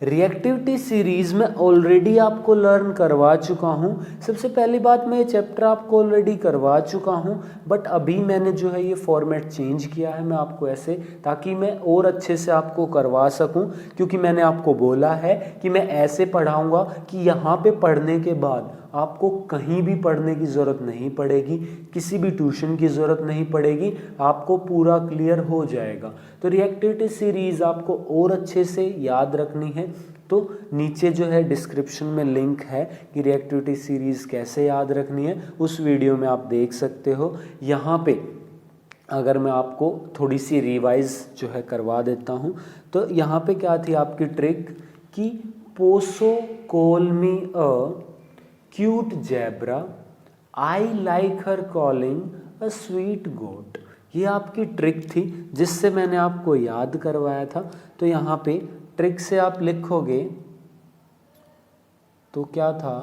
रिएक्टिविटी सीरीज में ऑलरेडी आपको लर्न करवा चुका हूँ। सबसे पहली बात, मैं ये चैप्टर आपको ऑलरेडी करवा चुका हूँ, बट अभी मैंने जो है ये फॉर्मेट चेंज किया है मैं आपको ऐसे, ताकि मैं और अच्छे से आपको करवा सकूँ, क्योंकि मैंने आपको बोला है कि मैं ऐसे पढ़ाऊँगा कि यहाँ पे पढ़ने के बाद आपको कहीं भी पढ़ने की ज़रूरत नहीं पड़ेगी, किसी भी ट्यूशन की ज़रूरत नहीं पड़ेगी, आपको पूरा क्लियर हो जाएगा। तो रिएक्टिविटी सीरीज़ आपको और अच्छे से याद रखनी है तो नीचे जो है डिस्क्रिप्शन में लिंक है कि रिएक्टिविटी सीरीज़ कैसे याद रखनी है, उस वीडियो में आप देख सकते हो। यहाँ पे अगर मैं आपको थोड़ी सी रिवाइज जो है करवा देता हूँ, तो यहाँ पे क्या थी आपकी ट्रिक कि पोसो call me a cute zebra, I like her calling a sweet goat. ये आपकी ट्रिक थी जिससे मैंने आपको याद करवाया था। तो यहाँ पे ट्रिक से आप लिखोगे तो क्या था,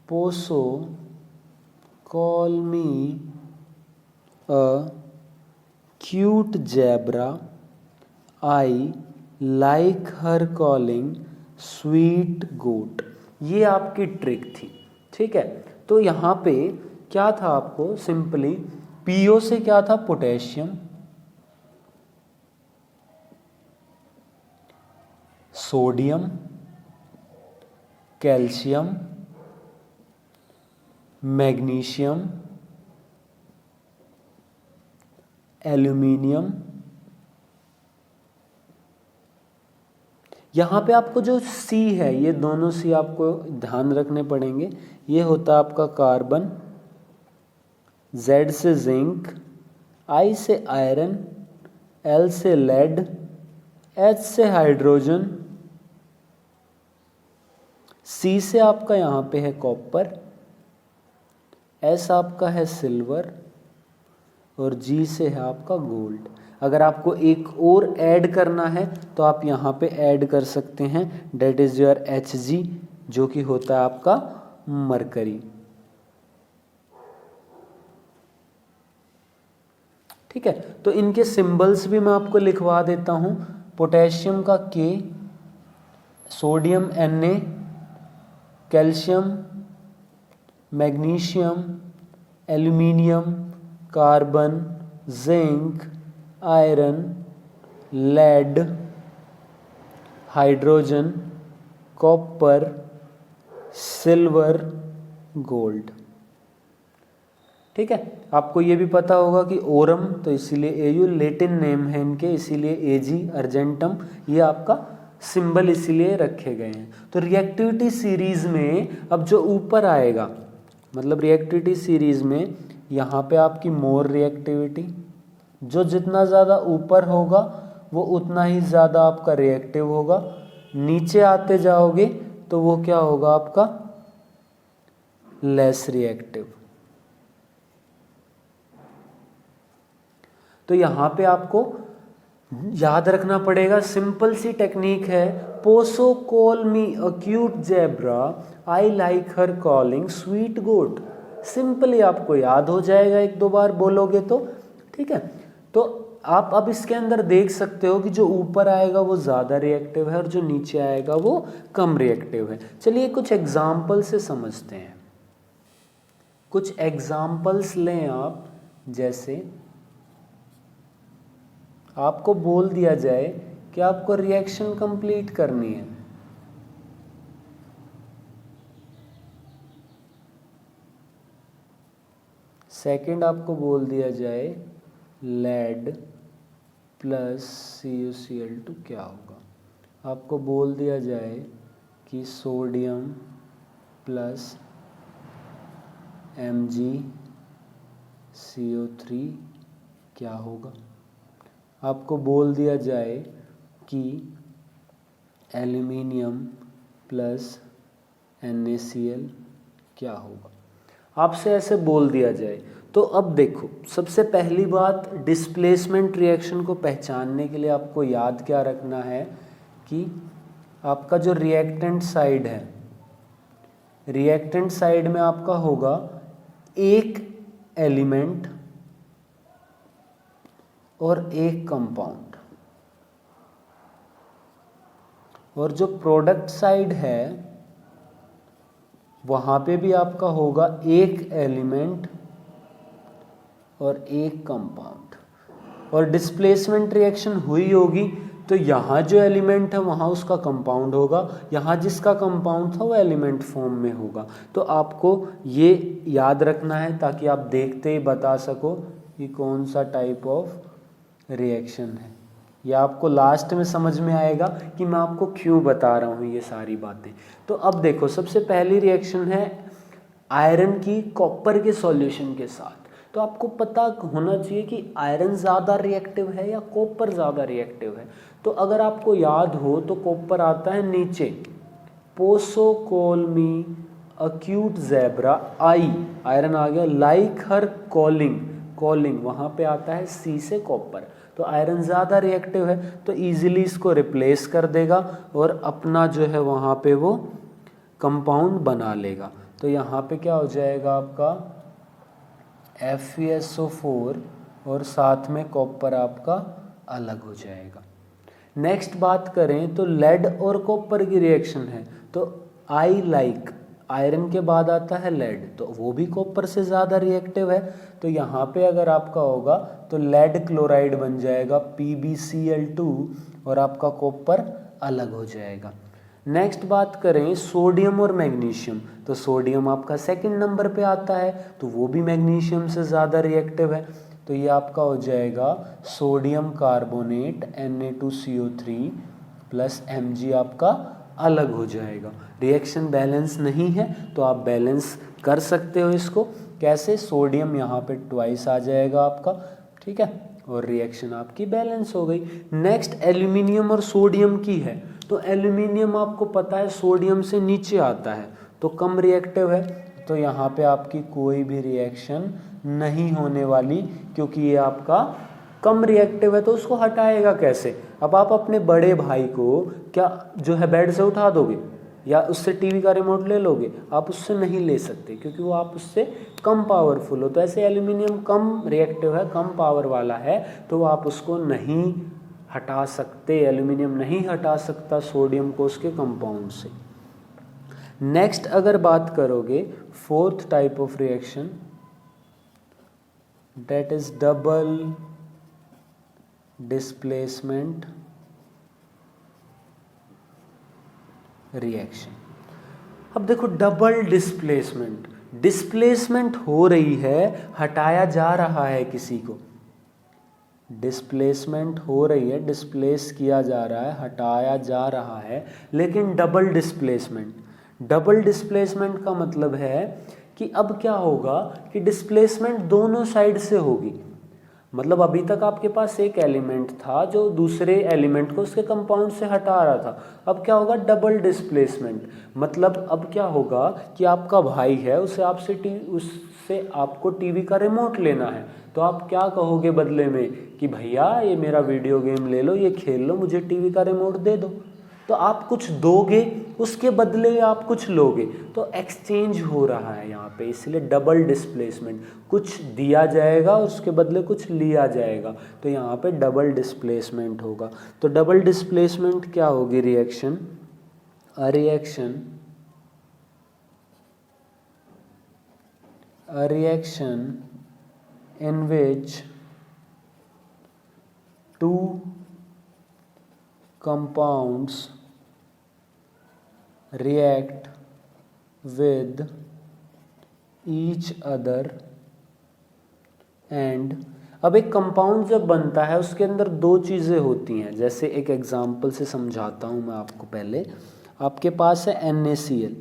पोसो call me a cute zebra, I like her calling sweet goat. ये आपकी ट्रिक थी, ठीक है। तो यहाँ पे क्या था, आपको सिंपली पीओ से क्या था, potassium, sodium, calcium, magnesium, aluminium. यहाँ पे आपको जो सी है, ये दोनों सी आपको ध्यान रखने पड़ेंगे। ये होता है आपका कार्बन, जेड से जिंक, आई से आयरन, एल से लेड, एच से हाइड्रोजन, सी से आपका यहाँ पे है कॉपर, एस आपका है सिल्वर और जी से है आपका गोल्ड। अगर आपको एक और ऐड करना है तो आप यहाँ पे ऐड कर सकते हैं, डेट इज योर Hg, जो कि होता है आपका मरकरी। ठीक है, तो इनके सिंबल्स भी मैं आपको लिखवा देता हूँ। पोटेशियम का K, sodium Na, calcium, magnesium, aluminium, carbon, zinc, iron, lead, hydrogen, copper, silver, gold. ठीक है, आपको ये भी पता होगा कि ओरम, तो इसीलिए एयू, लेटिन नेम है इनके, इसीलिए एजी, अर्जेंटम, ये आपका सिंबल इसीलिए रखे गए हैं। तो रिएक्टिविटी सीरीज में अब जो ऊपर आएगा, मतलब रिएक्टिविटी सीरीज में यहाँ पे आपकी मोर रिएक्टिविटी, जो जितना ज़्यादा ऊपर होगा वो उतना ही ज़्यादा आपका रिएक्टिव होगा। नीचे आते जाओगे तो वो क्या होगा आपका, लेस रिएक्टिव। तो यहाँ पे आपको याद रखना पड़ेगा, सिंपल सी टेक्निक है, पोसो call me a cute zebra, I like her calling sweet goat. Simply आपको याद हो जाएगा, एक दो बार बोलोगे तो। ठीक है, तो आप अब इसके अंदर देख सकते हो कि जो ऊपर आएगा वो ज़्यादा रिएक्टिव है और जो नीचे आएगा वो कम रिएक्टिव है। चलिए कुछ एग्जाम्पल से समझते हैं। कुछ एग्जाम्पल्स लें आप, जैसे आपको बोल दिया जाए कि आपको रिएक्शन कंप्लीट करनी है, सेकंड आपको बोल दिया जाए लेड प्लस CuCl2 क्या होगा, आपको बोल दिया जाए कि सोडियम प्लस MgCO3 क्या होगा, आपको बोल दिया जाए कि एल्यूमिनियम प्लस NaCl क्या होगा, आपसे ऐसे बोल दिया जाए। तो अब देखो, सबसे पहली बात, डिस्प्लेसमेंट रिएक्शन को पहचानने के लिए आपको याद क्या रखना है कि आपका जो रिएक्टेंट साइड है, रिएक्टेंट साइड में आपका होगा एक एलिमेंट और एक कंपाउंड। और जो प्रोडक्ट साइड है वहाँ पे भी आपका होगा एक एलिमेंट और एक कंपाउंड, और डिस्प्लेसमेंट रिएक्शन हुई होगी तो यहाँ जो एलिमेंट है वहाँ उसका कंपाउंड होगा, यहाँ जिसका कंपाउंड था वो एलिमेंट फॉर्म में होगा। तो आपको ये याद रखना है ताकि आप देखते ही बता सको कि कौन सा टाइप ऑफ रिएक्शन है। ये आपको लास्ट में समझ में आएगा कि मैं आपको क्यों बता रहा हूँ ये सारी बातें। तो अब देखो, सबसे पहली रिएक्शन है आयरन की कॉपर के सॉल्यूशन के साथ। तो आपको पता होना चाहिए कि आयरन ज़्यादा रिएक्टिव है या कॉपर ज़्यादा रिएक्टिव है। तो अगर आपको याद हो तो कॉपर आता है नीचे, पोसो कॉल मी अक्यूट ज़ेब्रा आई, आयरन आ गया, लाइक हर कॉलिंग, कॉलिंग वहाँ पे आता है सी से कॉपर। तो आयरन ज़्यादा रिएक्टिव है तो इजीली इसको रिप्लेस कर देगा और अपना जो है वहाँ पे वो कंपाउंड बना लेगा। तो यहाँ पे क्या हो जाएगा आपका FeSO4 और साथ में कॉपर आपका अलग हो जाएगा। नेक्स्ट बात करें तो लेड और कॉपर की रिएक्शन है, तो आई लाइक, आयरन के बाद आता है लेड, तो वो भी कॉपर से ज़्यादा रिएक्टिव है। तो यहाँ पे अगर आपका होगा तो लेड क्लोराइड बन जाएगा PbCl2 और आपका कॉपर अलग हो जाएगा। नेक्स्ट बात करें सोडियम और मैग्नीशियम, तो सोडियम आपका सेकंड नंबर पे आता है तो वो भी मैग्नीशियम से ज़्यादा रिएक्टिव है। तो ये आपका हो जाएगा sodium carbonate Na2CO3 plus Mg आपका अलग हो जाएगा। रिएक्शन बैलेंस नहीं है तो आप बैलेंस कर सकते हो इसको। कैसे? सोडियम यहाँ पे ट्वाइस आ जाएगा आपका, ठीक है, और रिएक्शन आपकी बैलेंस हो गई। नेक्स्ट एल्यूमिनियम और सोडियम की है, तो एल्यूमिनियम आपको पता है सोडियम से नीचे आता है तो कम रिएक्टिव है, तो यहाँ पे आपकी कोई भी रिएक्शन नहीं होने वाली क्योंकि ये आपका कम रिएक्टिव है। तो उसको हटाएगा कैसे? अब आप अपने बड़े भाई को क्या जो है बेड से उठा दोगे या उससे टीवी का रिमोट ले लोगे? आप उससे नहीं ले सकते क्योंकि वो आप उससे कम पावरफुल हो। तो ऐसे एल्यूमिनियम कम रिएक्टिव है, कम पावर वाला है, तो आप उसको नहीं हटा सकते। एल्यूमिनियम नहीं हटा सकता सोडियम को उसके कंपाउंड से। नेक्स्ट अगर बात करोगे fourth type of reaction, that is double displacement reaction. अब देखो डबल डिस्प्लेसमेंट, डिस्प्लेसमेंट हो रही है, हटाया जा रहा है किसी को, डिस्प्लेसमेंट हो रही है, डिस्प्लेस किया जा रहा है, हटाया जा रहा है, लेकिन डबल डिस्प्लेसमेंट। डबल डिस्प्लेसमेंट का मतलब है कि अब क्या होगा कि डिस्प्लेसमेंट दोनों साइड से होगी। मतलब अभी तक आपके पास एक एलिमेंट था जो दूसरे एलिमेंट को उसके कंपाउंड से हटा रहा था, अब क्या होगा डबल डिस्प्लेसमेंट। मतलब अब क्या होगा कि आपका भाई है, उससे आपको टीवी का रिमोट लेना है, तो आप क्या कहोगे बदले में कि भैया ये मेरा वीडियो गेम ले लो, ये खेल लो, मुझे टीवी का रिमोट दे दो। तो आप कुछ दोगे, उसके बदले आप कुछ लोगे, तो एक्सचेंज हो रहा है यहाँ पे, इसलिए डबल डिस्प्लेसमेंट। कुछ दिया जाएगा और उसके बदले कुछ लिया जाएगा, तो यहाँ पे डबल डिस्प्लेसमेंट होगा। तो डबल डिस्प्लेसमेंट क्या होगी reaction? A reaction in which two compounds react with each other and अब एक कंपाउंड जब बनता है उसके अंदर दो चीज़ें होती हैं। जैसे एक एग्जांपल से समझाता हूँ मैं आपको। पहले आपके पास है NaCl,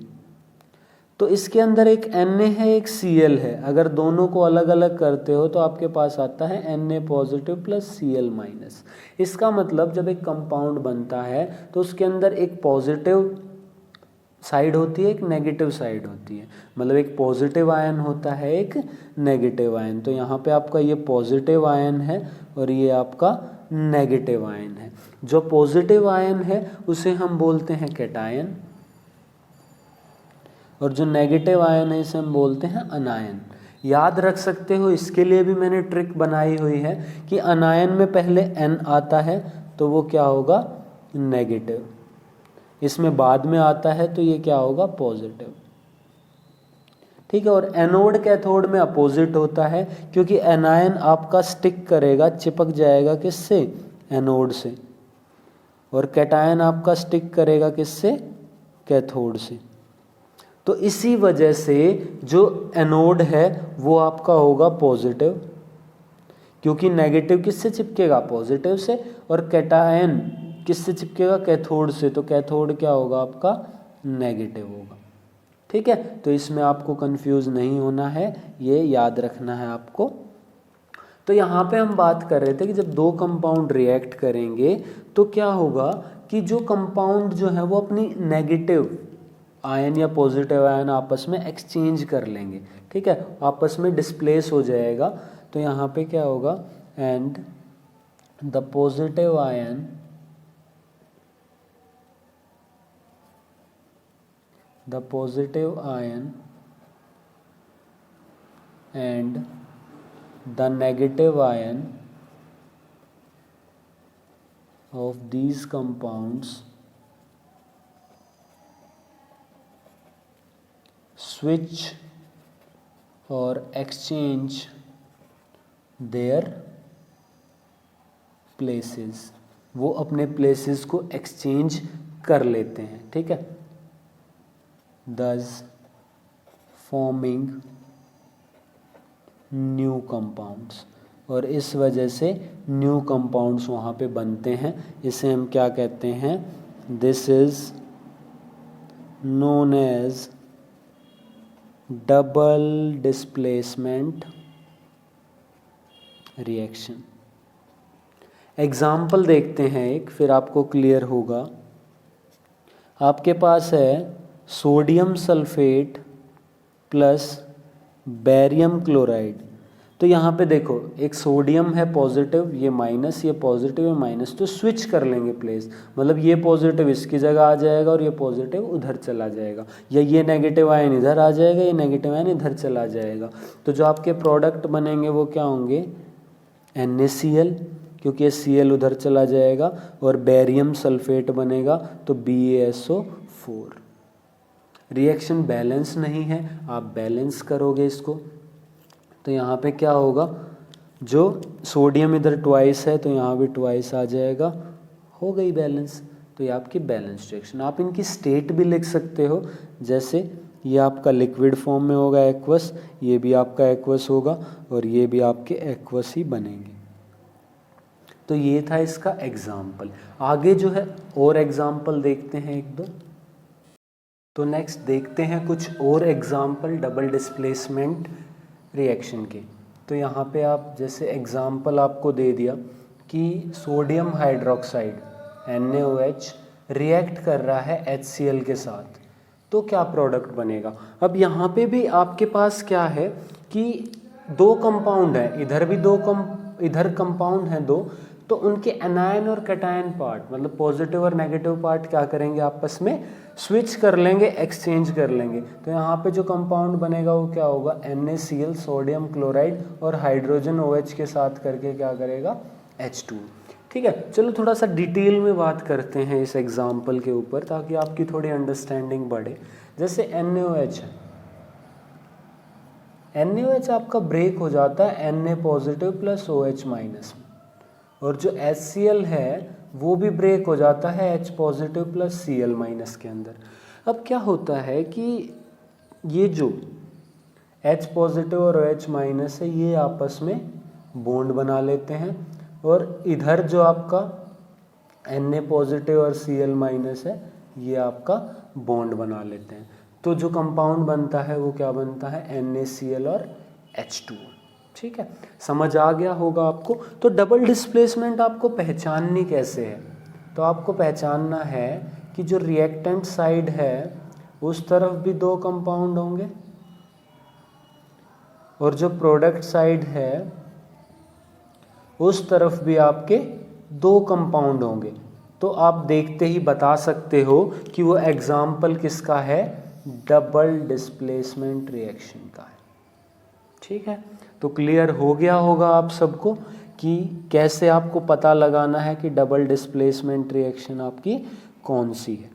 तो इसके अंदर एक Na है एक Cl है। अगर दोनों को अलग अलग करते हो तो आपके पास आता है Na positive plus Cl minus. इसका मतलब जब एक कंपाउंड बनता है तो उसके अंदर एक पॉजिटिव साइड होती है, एक नेगेटिव साइड होती है। मतलब एक पॉजिटिव आयन होता है, एक नेगेटिव आयन। तो यहाँ पे आपका ये पॉजिटिव आयन है और ये आपका नेगेटिव आयन है। जो पॉजिटिव आयन है उसे हम बोलते हैं कैटायन और जो नेगेटिव आयन है इसे हम बोलते हैं अनायन। याद रख सकते हो, इसके लिए भी मैंने ट्रिक बनाई हुई है कि अनायन में पहले N आता है तो वो क्या होगा? नेगेटिव। इसमें बाद में आता है तो ये क्या होगा, पॉजिटिव। ठीक है, और एनोड कैथोड में अपोजिट होता है, क्योंकि एनायन आपका स्टिक करेगा, चिपक जाएगा किससे, एनोड से, और कैटायन आपका स्टिक करेगा किससे, कैथोड से। तो इसी वजह से जो एनोड है वो आपका होगा पॉजिटिव, क्योंकि नेगेटिव किससे चिपकेगा, पॉजिटिव से, और कैटायन किससे चिपकेगा, कैथोड से, तो कैथोड क्या होगा आपका, नेगेटिव होगा। ठीक है, तो इसमें आपको कंफ्यूज नहीं होना है, ये याद रखना है आपको। तो यहाँ पे हम बात कर रहे थे कि जब दो कंपाउंड रिएक्ट करेंगे तो क्या होगा कि जो कंपाउंड जो है वो अपनी नेगेटिव आयन या पॉजिटिव आयन आपस में एक्सचेंज कर लेंगे। ठीक है, आपस में डिस्प्लेस हो जाएगा। तो यहाँ पे क्या होगा, and the positive ion and the negative ion of these compounds switch or exchange their places, वो अपने प्लेसेस को एक्सचेंज कर लेते हैं। ठीक है, thus forming न्यू कंपाउंड्स, और इस वजह से न्यू कंपाउंड्स वहाँ पे बनते हैं। इसे हम क्या कहते हैं, this is known as double displacement reaction. Example देखते हैं एक, फिर आपको क्लियर होगा। आपके पास है sodium sulphate plus barium chloride. तो यहाँ पे देखो, एक सोडियम है पॉजिटिव, ये माइनस, ये पॉजिटिव है माइनस, तो स्विच कर लेंगे प्लेस, मतलब ये पॉजिटिव इसकी जगह आ जाएगा और ये पॉजिटिव उधर चला जाएगा, या ये नेगेटिव आयन इधर आ जाएगा, ये नेगेटिव आयन इधर चला जाएगा। तो जो आपके प्रोडक्ट बनेंगे वो क्या होंगे, NaCl, क्योंकि ये Cl उधर चला जाएगा, और बेरियम सल्फेट बनेगा तो BaSO4। रिएक्शन बैलेंस नहीं है, आप बैलेंस करोगे इसको, तो यहाँ पे क्या होगा, जो सोडियम इधर ट्वाइस है तो यहाँ भी ट्वाइस आ जाएगा, हो गई बैलेंस। तो ये आपकी बैलेंस रिएक्शन। आप इनकी स्टेट भी लिख सकते हो, जैसे ये आपका लिक्विड फॉर्म में होगा एक्वस, ये भी आपका एक्वस होगा, और ये भी आपके एक्वस ही बनेंगे। तो ये था इसका एग्जाम्पल। आगे जो है और एग्जाम्पल देखते हैं एक दो। तो नेक्स्ट देखते हैं कुछ और एग्जाम्पल डबल डिस्प्लेसमेंट रिएक्शन के। तो यहाँ पे आप जैसे एग्जाम्पल आपको दे दिया कि सोडियम हाइड्रोक्साइड NaOH रिएक्ट कर रहा है HCl के साथ, तो क्या प्रोडक्ट बनेगा। अब यहाँ पे भी आपके पास क्या है कि दो कंपाउंड है, इधर भी इधर कंपाउंड है दो, तो उनके एनायन और कैटायन पार्ट, मतलब पॉजिटिव और नेगेटिव पार्ट क्या करेंगे, आपस में स्विच कर लेंगे, एक्सचेंज कर लेंगे। तो यहाँ पे जो कंपाउंड बनेगा वो क्या होगा, NaCl सोडियम क्लोराइड और हाइड्रोजन OH के साथ करके क्या करेगा, H2। ठीक है, चलो थोड़ा सा डिटेल में बात करते हैं इस एग्जाम्पल के ऊपर, ताकि आपकी थोड़ी अंडरस्टैंडिंग बढ़े। जैसे NaOH है, NaOH आपका ब्रेक हो जाता है Na positive plus OH minus में, और जो HCl है वो भी ब्रेक हो जाता है H positive plus Cl minus के अंदर। अब क्या होता है कि ये जो H पॉजिटिव और OH माइनस है ये आपस में बॉन्ड बना लेते हैं, और इधर जो आपका Na पॉजिटिव और Cl माइनस है ये आपका बॉन्ड बना लेते हैं। तो जो कंपाउंड बनता है वो क्या बनता है, NaCl और H2। ठीक है, समझ आ गया होगा आपको। तो डबल डिस्प्लेसमेंट आपको पहचाननी कैसे है, तो आपको पहचानना है कि जो रिएक्टेंट साइड है उस तरफ भी दो कंपाउंड होंगे, और जो प्रोडक्ट साइड है उस तरफ भी आपके दो कंपाउंड होंगे। तो आप देखते ही बता सकते हो कि वो एग्जाम्पल किसका है, डबल डिस्प्लेसमेंट रिएक्शन का है। ठीक है, तो क्लियर हो गया होगा आप सबको कि कैसे आपको पता लगाना है कि डबल डिस्प्लेसमेंट रिएक्शन आपकी कौन सी है।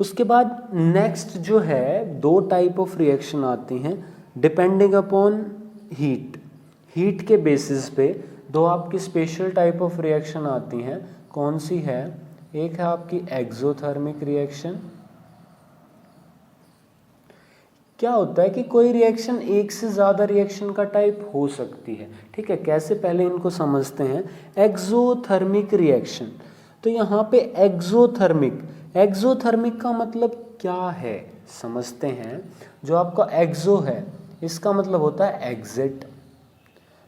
उसके बाद नेक्स्ट जो है 2 टाइप ऑफ रिएक्शन आती हैं डिपेंडिंग अपॉन हीट के बेसिस पे 2 आपकी स्पेशल टाइप ऑफ रिएक्शन आती हैं। कौन सी है? एक है आपकी एक्सोथर्मिक रिएक्शन। क्या होता है कि कोई रिएक्शन एक से ज़्यादा रिएक्शन का टाइप हो सकती है, ठीक है। कैसे, पहले इनको समझते हैं। एक्सोथर्मिक रिएक्शन, तो यहाँ पे एक्सोथर्मिक का मतलब क्या है समझते हैं। जो आपका एक्सो है इसका मतलब होता है एग्जिट,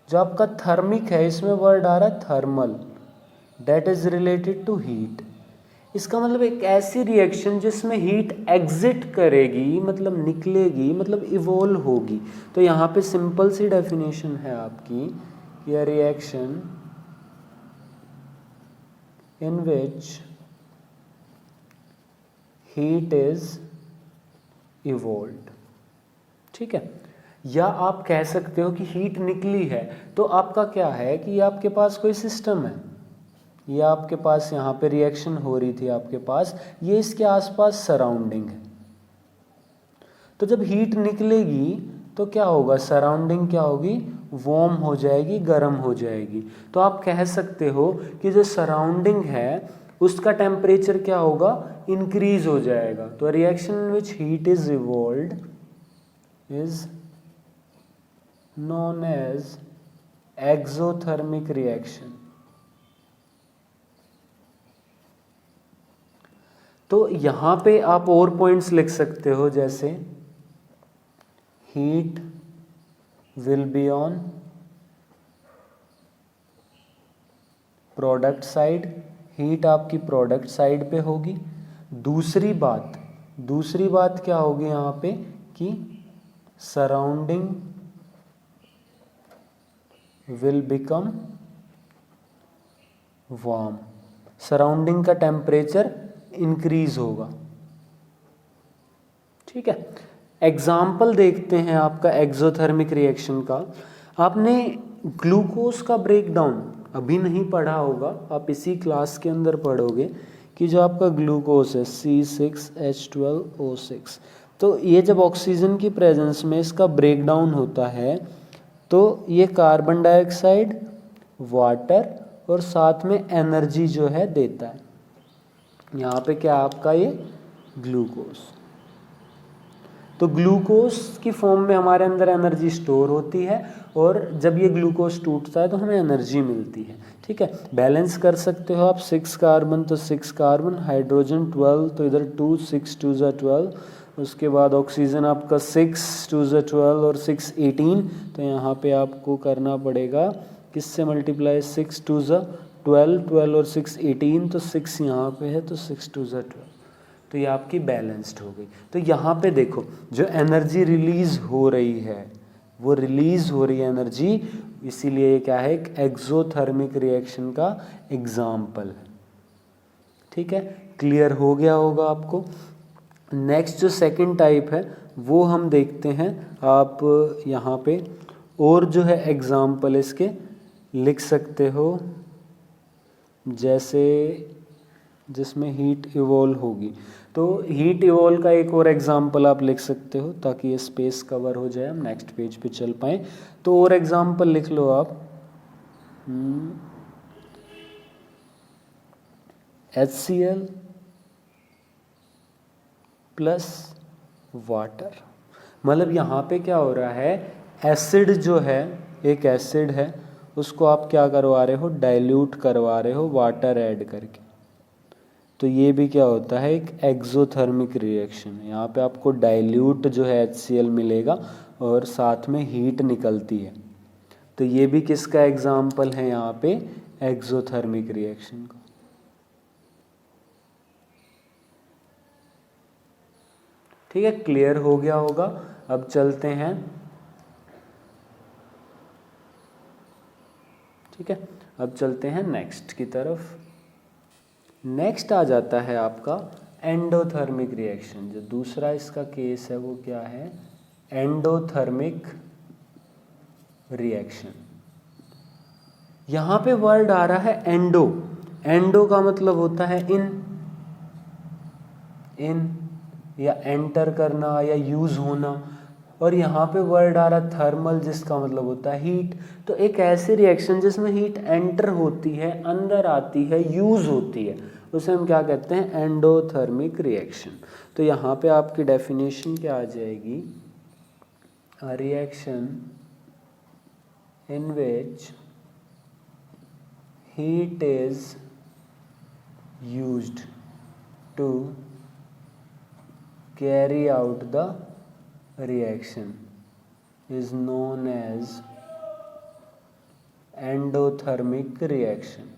जो आपका थर्मिक है इसमें वर्ड आ रहा है thermal, that is related to heat. इसका मतलब एक ऐसी रिएक्शन जिसमें हीट एग्जिट करेगी, मतलब निकलेगी, मतलब इवोल्व होगी। तो यहाँ पे सिंपल सी डेफिनेशन है आपकी कि a reaction in which heat is evolved, ठीक है। या आप कह सकते हो कि हीट निकली है, तो आपका क्या है कि ये आपके पास कोई सिस्टम है, ये आपके पास यहाँ पे रिएक्शन हो रही थी आपके पास, ये इसके आसपास सराउंडिंग है। तो जब हीट निकलेगी तो क्या होगा, सराउंडिंग क्या होगी, वार्म हो जाएगी, गर्म हो जाएगी। तो आप कह सकते हो कि जो सराउंडिंग है उसका टेम्परेचर क्या होगा, इंक्रीज हो जाएगा। तो reaction in which heat is evolved is known as exothermic reaction. तो यहाँ पे आप और पॉइंट्स लिख सकते हो, जैसे heat will be on product side, heat आपकी प्रोडक्ट साइड पे होगी। दूसरी बात क्या होगी यहाँ पे कि surrounding will become warm, surrounding का टेम्परेचर इंक्रीज होगा, ठीक है। एग्जाम्पल देखते हैं आपका एक्सोथर्मिक रिएक्शन का। आपने ग्लूकोज का ब्रेकडाउन अभी नहीं पढ़ा होगा, आप इसी क्लास के अंदर पढ़ोगे कि जो आपका ग्लूकोज है C6H12O6, तो ये जब ऑक्सीजन की प्रेजेंस में इसका ब्रेकडाउन होता है तो ये कार्बन डाइऑक्साइड, वाटर और साथ में एनर्जी जो है देता है। यहाँ पे क्या आपका ये ग्लूकोज, तो ग्लूकोज की फॉर्म में हमारे अंदर एनर्जी स्टोर होती है और जब ये ग्लूकोज टूटता है तो हमें एनर्जी मिलती है, ठीक है। बैलेंस कर सकते हो आप, 6 कार्बन तो 6 कार्बन, हाइड्रोजन 12 तो इधर 2, 6 2 ज़ा 12, उसके बाद ऑक्सीजन आपका 6 2 ज़ा 12 और 6 18, तो यहाँ पे आपको करना पड़ेगा किससे मल्टीप्लाई, 6 2 ज़ा 12, 12 और 6 18, तो 6 यहाँ पे है तो 6 2 ज़ा 12, तो ये आपकी बैलेंस्ड हो गई। तो यहाँ पे देखो जो एनर्जी रिलीज हो रही है वो रिलीज हो रही है एनर्जी, इसीलिए ये क्या है, एक एक्सोथर्मिक रिएक्शन का एग्जाम्पल है, ठीक है। क्लियर हो गया होगा आपको। नेक्स्ट जो सेकंड टाइप है वो हम देखते हैं। आप यहाँ पे और जो है एग्जाम्पल इसके लिख सकते हो, जैसे जिसमें हीट इवॉल्व होगी, तो हीट इवॉल्व का एक और एग्जाम्पल आप लिख सकते हो ताकि ये स्पेस कवर हो जाए, हम नेक्स्ट पेज पे चल पाएँ। तो और एग्जाम्पल लिख लो आप, HCl प्लस वाटर। मतलब यहाँ पे क्या हो रहा है, एसिड जो है, एक एसिड है उसको आप क्या करवा रहे हो, डाइल्यूट करवा रहे हो वाटर ऐड करके। तो ये भी क्या होता है, एक एक्सोथर्मिक रिएक्शन है। यहाँ पे आपको डाइल्यूट जो है HCl मिलेगा और साथ में हीट निकलती है। तो ये भी किसका एग्जाम्पल है यहाँ पे, एक्सोथर्मिक रिएक्शन का। ठीक है, क्लियर हो गया होगा। अब चलते हैं, ठीक है, अब चलते हैं नेक्स्ट की तरफ। नेक्स्ट आ जाता है आपका एंडोथर्मिक रिएक्शन। जो दूसरा इसका केस है वो क्या है, एंडोथर्मिक रिएक्शन। यहाँ पे वर्ड आ रहा है एंडो। एंडो का मतलब होता है इन या एंटर करना या यूज़ होना, और यहाँ पे वर्ड आ रहा थर्मल जिसका मतलब होता है हीट। तो एक ऐसी रिएक्शन जिसमें हीट एंटर होती है, अंदर आती है, यूज़ होती है, उसे हम क्या कहते हैं, एंडोथर्मिक रिएक्शन। तो यहाँ पे आपकी डेफिनेशन क्या आ जाएगी, अ reaction in which heat is used to carry out the reaction is known as endothermic reaction।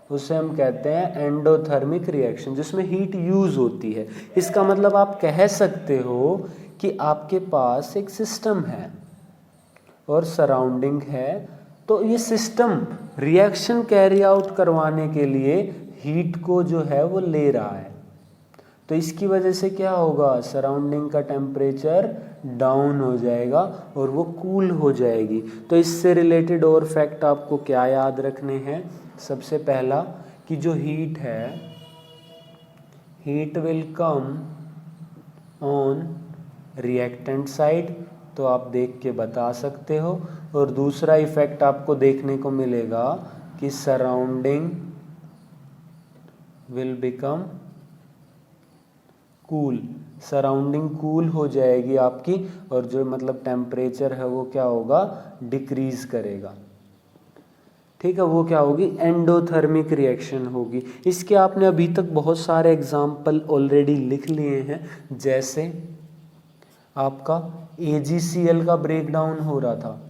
उसे हम कहते हैं एंडोथर्मिक रिएक्शन, जिसमें हीट यूज़ होती है। इसका मतलब आप कह सकते हो कि आपके पास एक सिस्टम है और सराउंडिंग है, तो ये सिस्टम रिएक्शन कैरी आउट करवाने के लिए हीट को जो है वो ले रहा है। तो इसकी वजह से क्या होगा, सराउंडिंग का टेम्परेचर डाउन हो जाएगा और वो कूल हो जाएगी। तो इससे रिलेटेड और फैक्ट आपको क्या याद रखने हैं, सबसे पहला कि जो हीट है, heat will come on reactant side, तो आप देख के बता सकते हो। और दूसरा इफेक्ट आपको देखने को मिलेगा कि surrounding will become cool, surrounding cool हो जाएगी आपकी, और जो मतलब टेम्परेचर है वो क्या होगा, डिक्रीज करेगा। ठीक है, वो क्या होगी, एंडोथर्मिक रिएक्शन होगी। इसके आपने अभी तक बहुत सारे एग्जाम्पल ऑलरेडी लिख लिए हैं, जैसे आपका AgCl का ब्रेकडाउन हो रहा था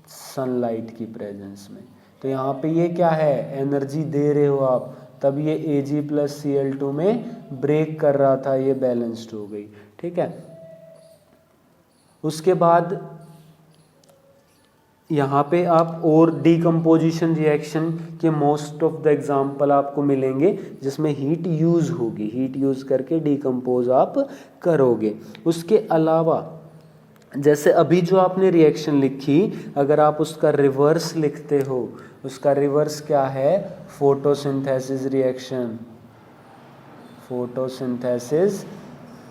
सनलाइट की प्रेजेंस में, तो यहाँ पे ये क्या है, एनर्जी दे रहे हो आप, तब ये Ag+Cl2 में ब्रेक कर रहा था, ये बैलेंस्ड हो गई। ठीक है, उसके बाद यहाँ पे आप और डीकम्पोजिशन रिएक्शन के मोस्ट ऑफ द एग्जाम्पल आपको मिलेंगे जिसमें हीट यूज़ होगी, हीट यूज़ करके डीकम्पोज आप करोगे। उसके अलावा जैसे अभी जो आपने रिएक्शन लिखी, अगर आप उसका रिवर्स लिखते हो, उसका रिवर्स क्या है, photosynthesis reaction, photosynthesis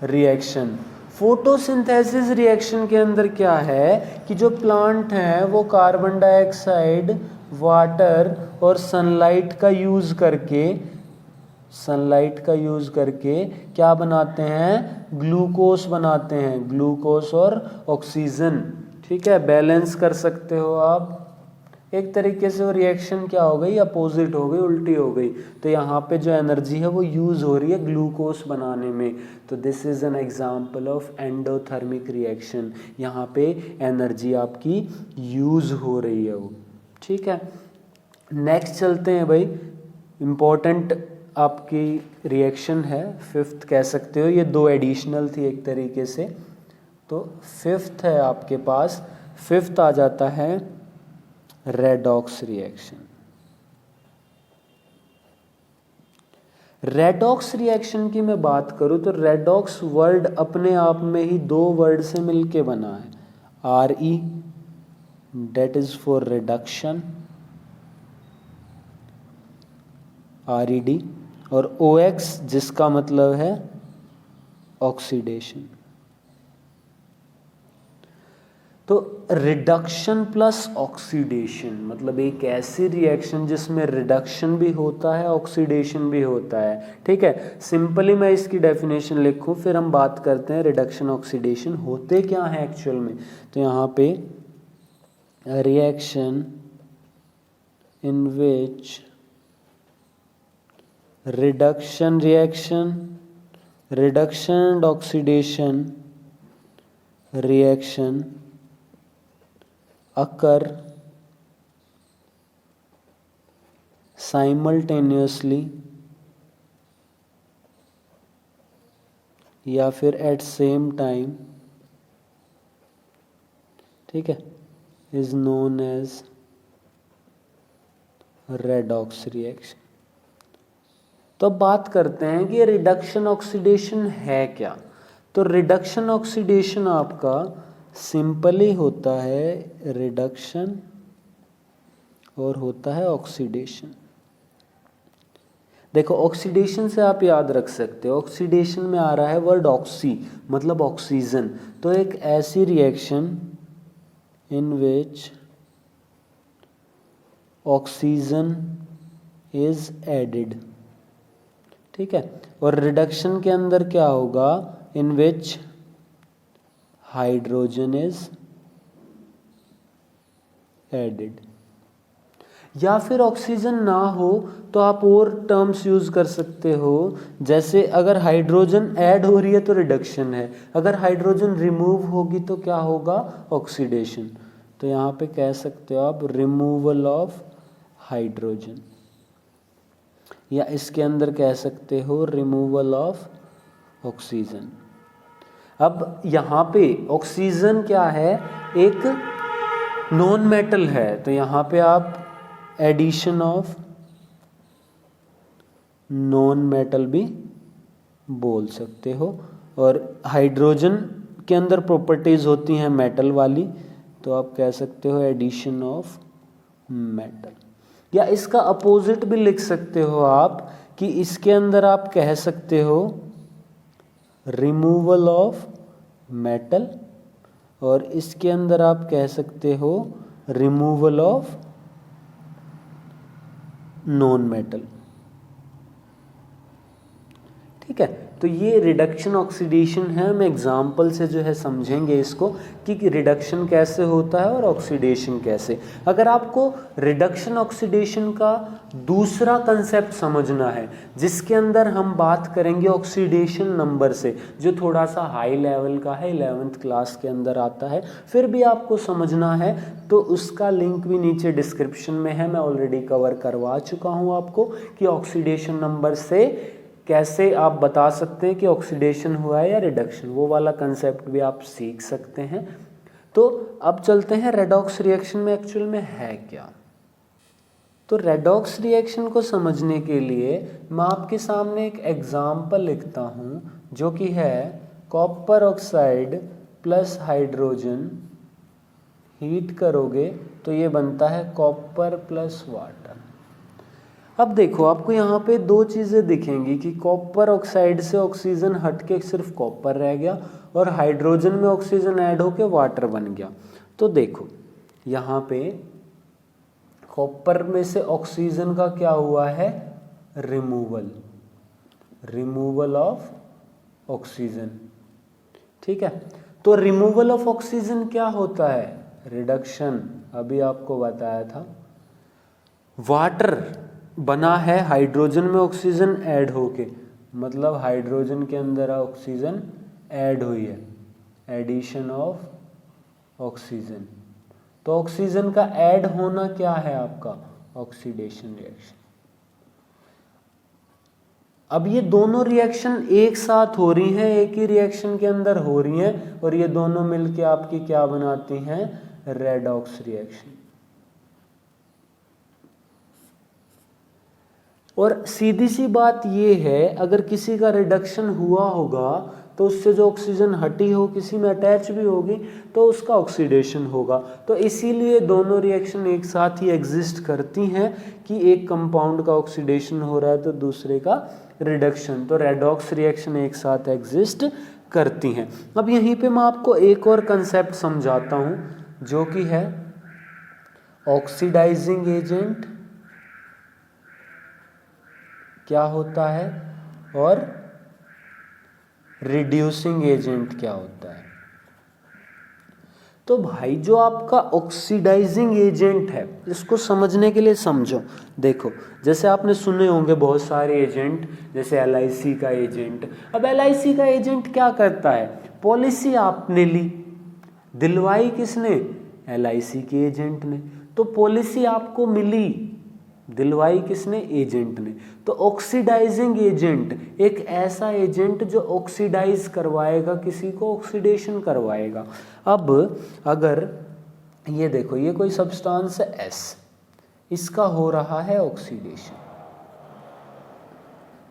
reaction. Photosynthesis reaction के अंदर क्या है कि जो प्लांट है वो कार्बन डाइऑक्साइड, वाटर और सनलाइट का यूज़ करके क्या बनाते हैं, ग्लूकोज बनाते हैं, ग्लूकोज और ऑक्सीजन। ठीक है, बैलेंस कर सकते हो आप। एक तरीके से वो रिएक्शन क्या हो गई, अपोजिट हो गई, उल्टी हो गई। तो यहाँ पे जो एनर्जी है वो यूज़ हो रही है ग्लूकोज बनाने में। तो this is an example of endothermic reaction, यहाँ पे एनर्जी आपकी यूज़ हो रही है वो। ठीक है, नेक्स्ट चलते हैं भाई, इम्पोर्टेंट आपकी रिएक्शन है, फिफ्थ कह सकते हो, ये दो एडिशनल थी एक तरीके से, तो फिफ्थ है आपके पास, फिफ्थ आ जाता है रेडॉक्स रिएक्शन। रेडॉक्स रिएक्शन की मैं बात करूं तो रेडॉक्स वर्ड अपने आप में ही दो वर्ड से मिलके बना है, RE that is for reduction, RED, और OX जिसका मतलब है ऑक्सीडेशन। तो रिडक्शन प्लस ऑक्सीडेशन मतलब एक ऐसी रिएक्शन जिसमें रिडक्शन भी होता है, ऑक्सीडेशन भी होता है। ठीक है, सिंपली मैं इसकी डेफिनेशन लिखूं फिर हम बात करते हैं रिडक्शन ऑक्सीडेशन होते क्या है एक्चुअल में। तो यहाँ पे reaction in which reduction and oxidation reaction occur simultaneously या फिर at same time, ठीक है, is known as redox reaction। तो अब बात करते हैं कि रिडक्शन ऑक्सीडेशन है क्या। तो रिडक्शन ऑक्सीडेशन आपका सिंपली होता है रिडक्शन और होता है ऑक्सीडेशन। देखो ऑक्सीडेशन से आप याद रख सकते हो, ऑक्सीडेशन में आ रहा है वर्ड ऑक्सी, मतलब ऑक्सीजन। तो एक ऐसी reaction in which oxygen is added, ठीक है। और रिडक्शन के अंदर क्या होगा, इन विच हाइड्रोजन इज एडिड। या फिर ऑक्सीजन ना हो तो आप और टर्म्स यूज कर सकते हो, जैसे अगर हाइड्रोजन ऐड हो रही है तो रिडक्शन है, अगर हाइड्रोजन रिमूव होगी तो क्या होगा, ऑक्सीडेशन। तो यहाँ पे कह सकते हो आप रिमूवल ऑफ हाइड्रोजन, या इसके अंदर कह सकते हो रिमूवल ऑफ ऑक्सीजन। अब यहाँ पे ऑक्सीजन क्या है, एक नॉन मेटल है, तो यहाँ पे आप एडिशन ऑफ नॉन मेटल भी बोल सकते हो। और हाइड्रोजन के अंदर प्रॉपर्टीज होती हैं मेटल वाली, तो आप कह सकते हो एडिशन ऑफ मेटल। या इसका अपोजिट भी लिख सकते हो आप, कि इसके अंदर आप कह सकते हो रिमूवल ऑफ मेटल, और इसके अंदर आप कह सकते हो रिमूवल ऑफ नॉन मेटल, ठीक है। तो ये रिडक्शन ऑक्सीडेशन है, हम एग्जाम्पल से जो है समझेंगे इसको कि रिडक्शन कैसे होता है और ऑक्सीडेशन कैसे। अगर आपको रिडक्शन ऑक्सीडेशन का दूसरा कंसेप्ट समझना है, जिसके अंदर हम बात करेंगे ऑक्सीडेशन नंबर से, जो थोड़ा सा हाई लेवल का है, 11th क्लास के अंदर आता है, फिर भी आपको समझना है तो उसका लिंक भी नीचे डिस्क्रिप्शन में है। मैं ऑलरेडी कवर करवा चुका हूँ आपको कि ऑक्सीडेशन नंबर से कैसे आप बता सकते हैं कि ऑक्सीडेशन हुआ है या रिडक्शन, वो वाला कंसेप्ट भी आप सीख सकते हैं। तो अब चलते हैं रेडॉक्स रिएक्शन में एक्चुअल में है क्या। तो रेडॉक्स रिएक्शन को समझने के लिए मैं आपके सामने एक एग्जाम्पल लिखता हूँ, जो कि है copper oxide plus hydrogen heat करोगे तो ये बनता है कॉपर प्लस वाटर। अब देखो आपको यहाँ पे दो चीज़ें दिखेंगी कि कॉपर ऑक्साइड से ऑक्सीजन हट के सिर्फ कॉपर रह गया और हाइड्रोजन में ऑक्सीजन ऐड होके वाटर बन गया। तो देखो यहाँ पे कॉपर में से ऑक्सीजन का क्या हुआ है, रिमूवल ऑफ ऑक्सीजन, ठीक है। तो रिमूवल ऑफ ऑक्सीजन क्या होता है, रिडक्शन, अभी आपको बताया था। वाटर बना है हाइड्रोजन में ऑक्सीजन ऐड होके, मतलब हाइड्रोजन के अंदर ऑक्सीजन ऐड हुई है, एडिशन ऑफ ऑक्सीजन। तो ऑक्सीजन का ऐड होना क्या है आपका, ऑक्सीडेशन रिएक्शन। अब ये दोनों रिएक्शन एक साथ हो रही हैं, एक ही रिएक्शन के अंदर हो रही हैं, और ये दोनों मिलके आपकी क्या बनाती हैं, रेडॉक्स रिएक्शन। और सीधी सी बात ये है, अगर किसी का रिडक्शन हुआ होगा तो उससे जो ऑक्सीजन हटी हो, किसी में अटैच भी होगी, तो उसका ऑक्सीडेशन होगा। तो इसीलिए दोनों रिएक्शन एक साथ ही एग्जिस्ट करती हैं कि एक कंपाउंड का ऑक्सीडेशन हो रहा है तो दूसरे का रिडक्शन। तो रेडॉक्स रिएक्शन एक साथ एग्जिस्ट करती हैं। अब यहीं पे मैं आपको एक और कंसेप्ट समझाता हूँ, जो कि है ऑक्सीडाइजिंग एजेंट क्या होता है और रिड्यूसिंग एजेंट क्या होता है। तो भाई जो आपका ऑक्सीडाइजिंग एजेंट है, इसको समझने के लिए समझो। देखो जैसे आपने सुने होंगे बहुत सारे एजेंट, जैसे LIC का एजेंट। अब LIC का एजेंट क्या करता है, पॉलिसी आपने ली, दिलवाई किसने, LIC के एजेंट ने, तो पॉलिसी आपको मिली, दिलवाई किसने, एजेंट ने। तो ऑक्सीडाइजिंग एजेंट एक ऐसा एजेंट जो ऑक्सीडाइज करवाएगा, किसी को ऑक्सीडेशन करवाएगा। अब अगर ये देखो, ये कोई सब्सटेंस है S, इसका हो रहा है ऑक्सीडेशन,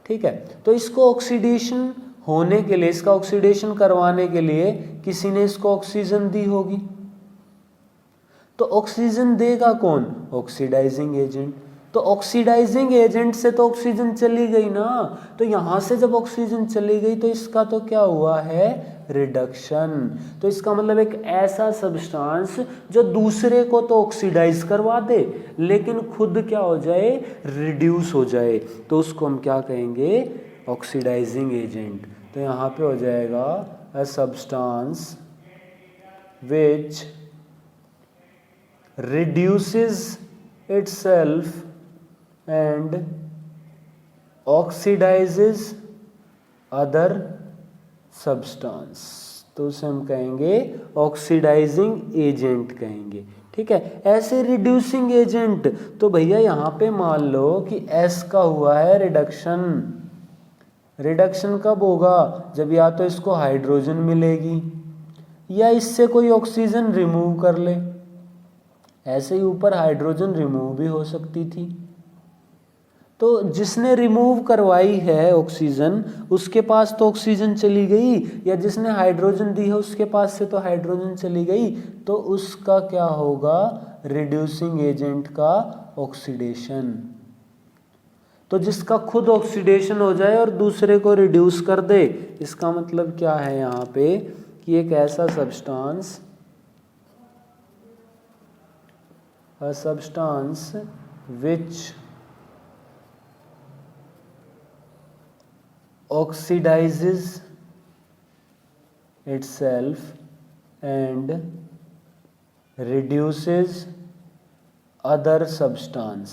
ठीक है। तो इसको ऑक्सीडेशन होने के लिए, इसका ऑक्सीडेशन करवाने के लिए किसी ने इसको ऑक्सीजन दी होगी। तो ऑक्सीजन देगा कौन, ऑक्सीडाइजिंग एजेंट। तो ऑक्सीडाइजिंग एजेंट से तो ऑक्सीजन चली गई ना, तो यहाँ से जब ऑक्सीजन चली गई तो इसका तो क्या हुआ है, रिडक्शन। तो इसका मतलब एक ऐसा सब्सटेंस जो दूसरे को तो ऑक्सीडाइज करवा दे लेकिन खुद क्या हो जाए, रिड्यूस हो जाए, तो उसको हम क्या कहेंगे, ऑक्सीडाइजिंग एजेंट। तो यहाँ पे हो जाएगा a substance which reduces itself and oxidizes other substance, तो उसे हम कहेंगे ऑक्सीडाइजिंग एजेंट कहेंगे। ठीक है, ऐसे रिड्यूसिंग एजेंट, तो भैया यहाँ पे मान लो कि S का हुआ है रिडक्शन। रिडक्शन कब होगा, जब या तो इसको हाइड्रोजन मिलेगी या इससे कोई ऑक्सीजन रिमूव कर ले। ऐसे ही ऊपर हाइड्रोजन रिमूव भी हो सकती थी, तो जिसने रिमूव करवाई है ऑक्सीजन उसके पास तो ऑक्सीजन चली गई, या जिसने हाइड्रोजन दी है उसके पास से तो हाइड्रोजन चली गई, तो उसका क्या होगा, रिड्यूसिंग एजेंट का ऑक्सीडेशन। तो जिसका खुद ऑक्सीडेशन हो जाए और दूसरे को रिड्यूस कर दे, इसका मतलब क्या है यहाँ पे कि एक ऐसा substance, a substance which oxidizes itself and reduces other substance,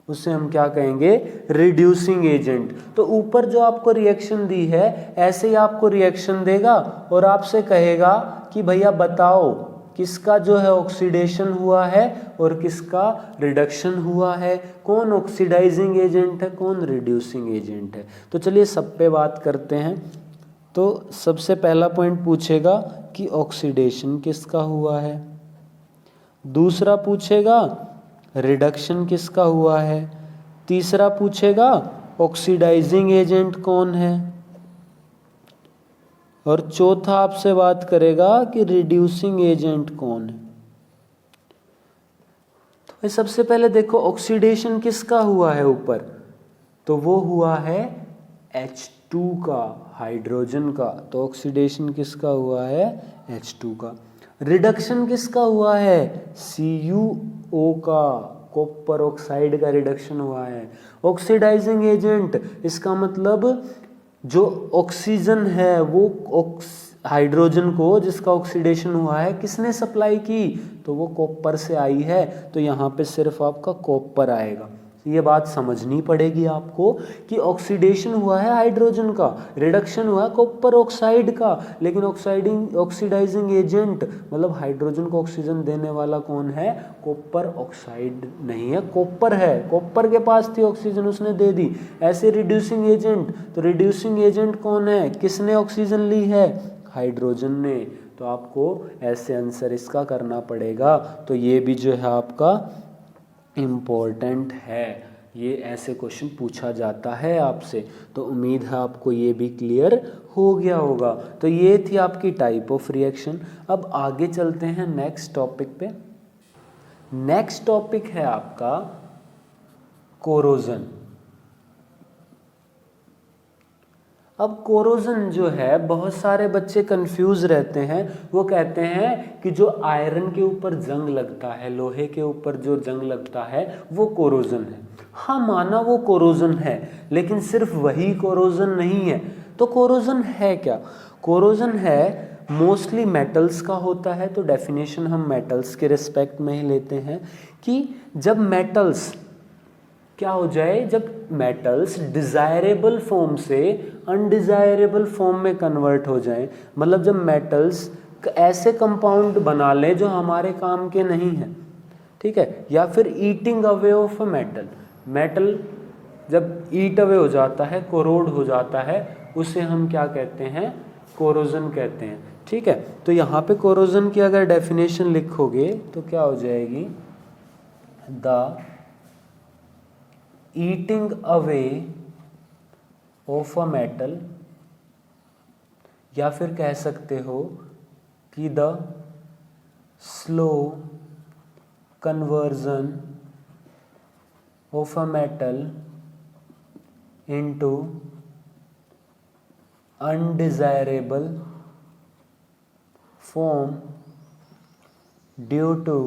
उसे हम क्या कहेंगे, रिड्यूसिंग एजेंट। तो ऊपर जो आपको रिएक्शन दी है ऐसे ही आपको रिएक्शन देगा और आपसे कहेगा कि भैया बताओ किसका जो है ऑक्सीडेशन हुआ है और किसका रिडक्शन हुआ है, कौन ऑक्सीडाइजिंग एजेंट है, कौन रिड्यूसिंग एजेंट है। तो चलिए सब पे बात करते हैं। तो सबसे पहला पॉइंट पूछेगा कि ऑक्सीडेशन किसका हुआ है, दूसरा पूछेगा रिडक्शन किसका हुआ है, तीसरा पूछेगा ऑक्सीडाइजिंग एजेंट कौन है, और चौथा आपसे बात करेगा कि रिड्यूसिंग एजेंट कौन है। तो सबसे पहले देखो ऑक्सीडेशन किसका हुआ है ऊपर, तो वो हुआ है H2 का, हाइड्रोजन का। तो ऑक्सीडेशन किसका हुआ है, H2 का। रिडक्शन किसका हुआ है, CuO का, कॉपर ऑक्साइड का रिडक्शन हुआ है। ऑक्सीडाइजिंग एजेंट, इसका मतलब जो ऑक्सीजन है वो हाइड्रोजन को जिसका ऑक्सीडेशन हुआ है किसने सप्लाई की, तो वो कॉपर से आई है, तो यहाँ पे सिर्फ आपका कॉपर आएगा। ये बात समझनी पड़ेगी आपको कि ऑक्सीडेशन हुआ है हाइड्रोजन का, रिडक्शन हुआ है कॉपर ऑक्साइड का, लेकिन ऑक्सीडाइजिंग एजेंट मतलब हाइड्रोजन को ऑक्सीजन देने वाला कौन है, कॉपर ऑक्साइड नहीं है, कॉपर है, कॉपर के पास थी ऑक्सीजन उसने दे दी। ऐसे रिड्यूसिंग एजेंट, तो रिड्यूसिंग एजेंट कौन है, किसने ऑक्सीजन ली है, हाइड्रोजन ने। तो आपको ऐसे आंसर इसका करना पड़ेगा। तो ये भी जो है आपका इम्पोर्टेंट है, ये ऐसे क्वेश्चन पूछा जाता है आपसे। तो उम्मीद है आपको ये भी क्लियर हो गया होगा। तो ये थी आपकी टाइप ऑफ रिएक्शन। अब आगे चलते हैं नेक्स्ट टॉपिक पे। नेक्स्ट टॉपिक है आपका कोरोजन। अब कोरोजन जो है बहुत सारे बच्चे कंफ्यूज रहते हैं, वो कहते हैं कि जो आयरन के ऊपर जंग लगता है, लोहे के ऊपर जो जंग लगता है वो कोरोजन है। हाँ माना वो कोरोजन है, लेकिन सिर्फ वही कोरोजन नहीं है। तो कोरोजन है क्या, कोरोजन है मोस्टली मेटल्स का होता है। तो डेफिनेशन हम मेटल्स के रिस्पेक्ट में ही लेते हैं कि जब मेटल्स क्या हो जाए, जब मेटल्स डिजायरेबल फॉर्म से अनडिजायरेबल फॉर्म में कन्वर्ट हो जाए, मतलब जब मेटल्स ऐसे कंपाउंड बना लें जो हमारे काम के नहीं हैं, ठीक है, या फिर eating away of a metal, metal जब ईट अवे हो जाता है, कोरोड हो जाता है, उसे हम क्या कहते हैं, कोरोजन कहते हैं। ठीक है, तो यहाँ पे कोरोजन की अगर डेफिनेशन लिखोगे तो क्या हो जाएगी, the eating away of a metal, या फिर कह सकते हो कि the slow conversion of a metal into undesirable form due to,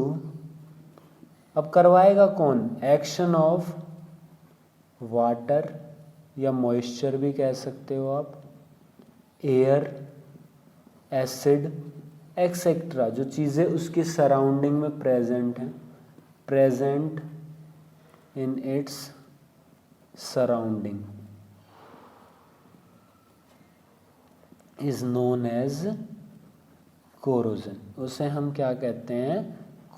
अब करवाएगा कौन, एक्शन ऑफ वाटर या मॉइस्चर भी कह सकते हो आप, एयर, एसिड एक्सेट्रा, जो चीज़ें उसकी सराउंडिंग में प्रेजेंट हैं, present in its surrounding is known as corrosion, उसे हम क्या कहते हैं,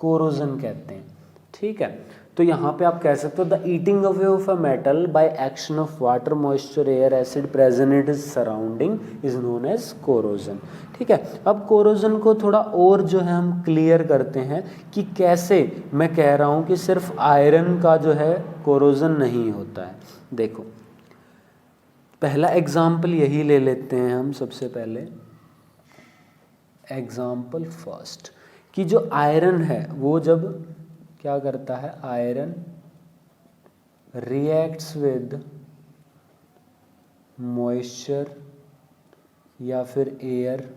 कोरोजन कहते हैं। ठीक है, तो यहाँ पे आप कह सकते हो the eating away of a metal by action of water, moisture, air, acid present in its surrounding is known as corrosion. ठीक है, अब कोरोजन को थोड़ा और जो है हम क्लियर करते हैं कि कैसे, मैं कह रहा हूँ कि सिर्फ आयरन का जो है कोरोजन नहीं होता है। देखो पहला एग्जाम्पल यही ले लेते हैं हम, सबसे पहले एग्जाम्पल फर्स्ट, कि जो आयरन है वो जब क्या करता है, आयरन रिएक्ट्स विद मॉइस्चर या फिर air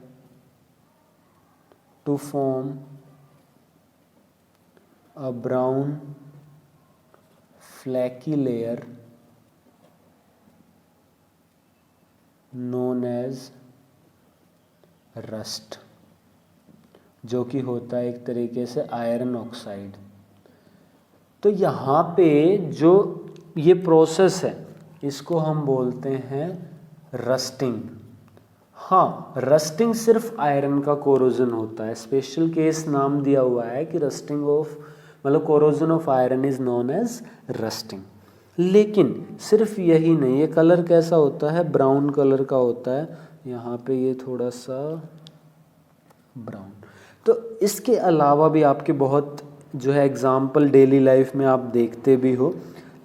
to form a brown flaky layer known as rust, जो कि होता है एक तरीके से आयरन ऑक्साइड। तो यहाँ पे जो ये प्रोसेस है इसको हम बोलते हैं रस्टिंग। हाँ, रस्टिंग सिर्फ आयरन का कोरोजन होता है, स्पेशल केस नाम दिया हुआ है कि रस्टिंग ऑफ, मतलब corrosion of iron is known as rusting. लेकिन सिर्फ यही नहीं, ये कलर कैसा होता है, ब्राउन कलर का होता है, यहाँ पे ये थोड़ा सा ब्राउन। तो इसके अलावा भी आपके बहुत जो है एग्जाम्पल डेली लाइफ में आप देखते भी हो,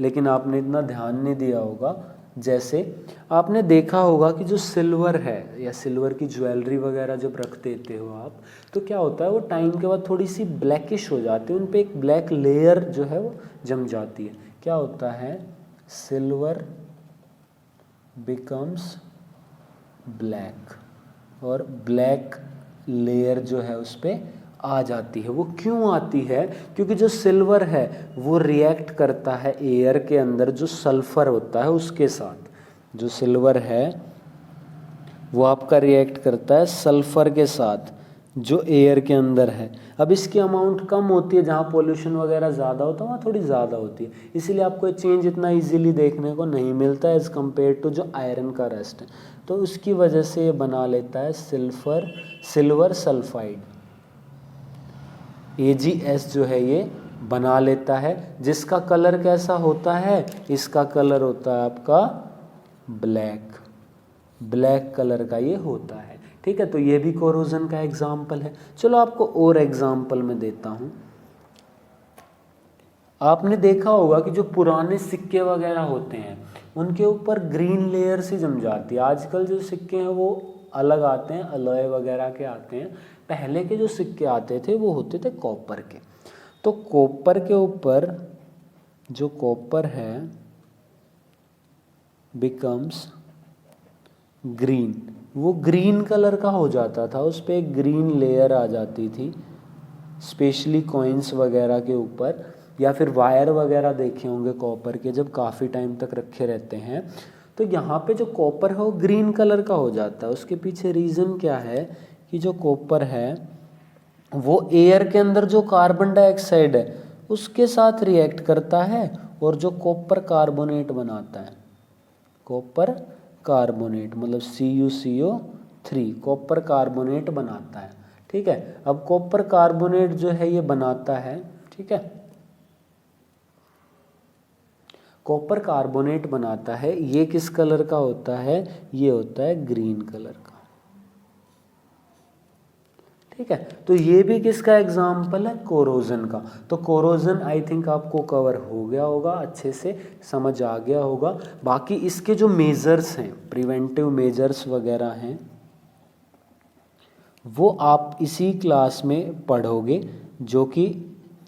लेकिन आपने इतना ध्यान नहीं दिया होगा। जैसे आपने देखा होगा कि जो सिल्वर है या सिल्वर की ज्वेलरी वगैरह जब रख देते हो आप, तो क्या होता है वो टाइम के बाद थोड़ी सी ब्लैकिश हो जाती है, उन पे एक ब्लैक लेयर जो है वो जम जाती है। क्या होता है, सिल्वर बिकम्स ब्लैक, और ब्लैक लेयर जो है उस पर आ जाती है। वो क्यों आती है, क्योंकि जो सिल्वर है वो रिएक्ट करता है एयर के अंदर जो सल्फर होता है उसके साथ। जो सिल्वर है वो आपका रिएक्ट करता है सल्फर के साथ जो एयर के अंदर है। अब इसकी अमाउंट कम होती है, जहाँ पोल्यूशन वगैरह ज़्यादा होता है वहाँ थोड़ी ज़्यादा होती है, इसीलिए आपको ये चेंज इतना इजीली देखने को नहीं मिलता है एज़ कम्पेयर टू जो आयरन का रस्ट है। तो उसकी वजह से ये बना लेता है सिल्वर सल्फाइड, AgS जो है ये बना लेता है, जिसका कलर कैसा होता है, इसका कलर होता है आपका ब्लैक कलर का ये होता है। ठीक है, तो ये भी कोरोजन का एग्जाम्पल है। चलो आपको और एग्जाम्पल में देता हूँ। आपने देखा होगा कि जो पुराने सिक्के वगैरह होते हैं उनके ऊपर ग्रीन लेयर से जम जाती है। आजकल जो सिक्के हैं वो अलग आते हैं, अलॉय वगैरह के आते हैं। पहले के जो सिक्के आते थे वो होते थे कॉपर के। तो कॉपर के ऊपर जो कॉपर है बिकम्स ग्रीन, वो ग्रीन कलर का हो जाता था, उस पर एक ग्रीन लेयर आ जाती थी, स्पेशली कॉइन्स वगैरह के ऊपर, या फिर वायर वगैरह देखे होंगे कॉपर के जब काफ़ी टाइम तक रखे रहते हैं, तो यहाँ पे जो कॉपर है वो ग्रीन कलर का हो जाता है। उसके पीछे रीज़न क्या है कि जो कॉपर है वो एयर के अंदर जो कार्बन डाइऑक्साइड है उसके साथ रिएक्ट करता है, और जो कॉपर कार्बोनेट बनाता है, कॉपर कार्बोनेट मतलब CuCO3 कॉपर कार्बोनेट बनाता है। ठीक है, अब कॉपर कार्बोनेट जो है ये बनाता है, ठीक है, कॉपर कार्बोनेट बनाता है, ये किस कलर का होता है, ये होता है ग्रीन कलर का। ठीक है, तो ये भी किसका एग्जाम्पल है, कोरोजन का। तो कोरोजन आई थिंक आपको कवर हो गया होगा, अच्छे से समझ आ गया होगा। बाकी इसके जो मेजर्स हैं, प्रिवेंटिव मेजर्स वगैरह हैं, वो आप इसी क्लास में पढ़ोगे, जो कि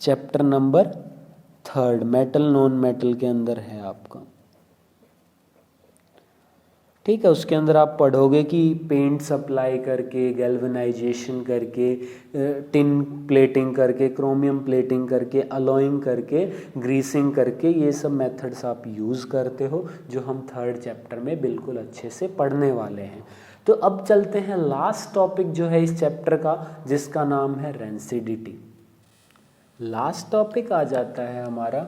chapter number third metal non metal के अंदर है आपका, ठीक है। उसके अंदर आप पढ़ोगे कि पेंट सप्लाई करके, गैल्वेनाइजेशन करके, टिन प्लेटिंग करके, क्रोमियम प्लेटिंग करके, अलॉइंग करके, ग्रीसिंग करके, ये सब मेथड्स आप यूज़ करते हो जो हम थर्ड चैप्टर में बिल्कुल अच्छे से पढ़ने वाले हैं। तो अब चलते हैं लास्ट टॉपिक जो है इस चैप्टर का, जिसका नाम है रेंसिडिटी। लास्ट टॉपिक आ जाता है हमारा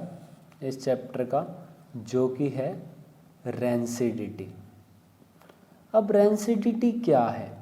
इस चैप्टर का, जो कि है रेंसिडिटी। अब रेंसिडिटी क्या है?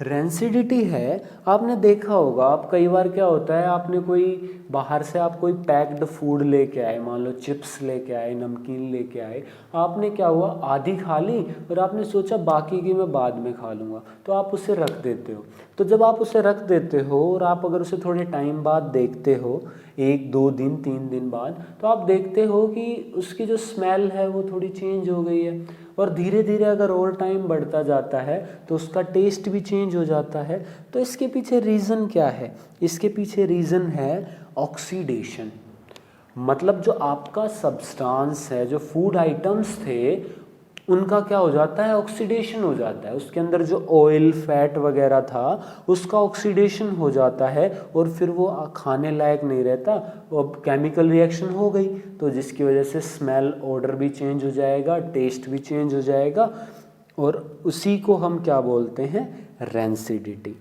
रेंसिडिटी है, आपने देखा होगा, आप कई बार क्या होता है, आपने कोई बाहर से आप कोई पैक्ड फूड लेके आए, मान लो चिप्स लेके आए, नमकीन लेके आए, आपने क्या हुआ आधी खा ली और आपने सोचा बाकी की मैं बाद में खा लूँगा, तो आप उसे रख देते हो। तो जब आप उसे रख देते हो और आप अगर उसे थोड़े टाइम बाद देखते हो, 1-2 दिन 3 दिन बाद, तो आप देखते हो कि उसकी जो स्मेल है वो थोड़ी चेंज हो गई है, और धीरे धीरे अगर और टाइम बढ़ता जाता है तो उसका टेस्ट भी चेंज हो जाता है। तो इसके पीछे रीज़न क्या है? इसके पीछे रीज़न है ऑक्सीडेशन। मतलब जो आपका सब्सटेंस है, जो फूड आइटम्स थे, उनका क्या हो जाता है, ऑक्सीडेशन हो जाता है। उसके अंदर जो ऑयल फैट वगैरह था उसका ऑक्सीडेशन हो जाता है और फिर वो खाने लायक नहीं रहता, वो केमिकल रिएक्शन हो गई, तो जिसकी वजह से स्मेल ऑर्डर भी चेंज हो जाएगा, टेस्ट भी चेंज हो जाएगा, और उसी को हम क्या बोलते हैं, रेंसिडिटी।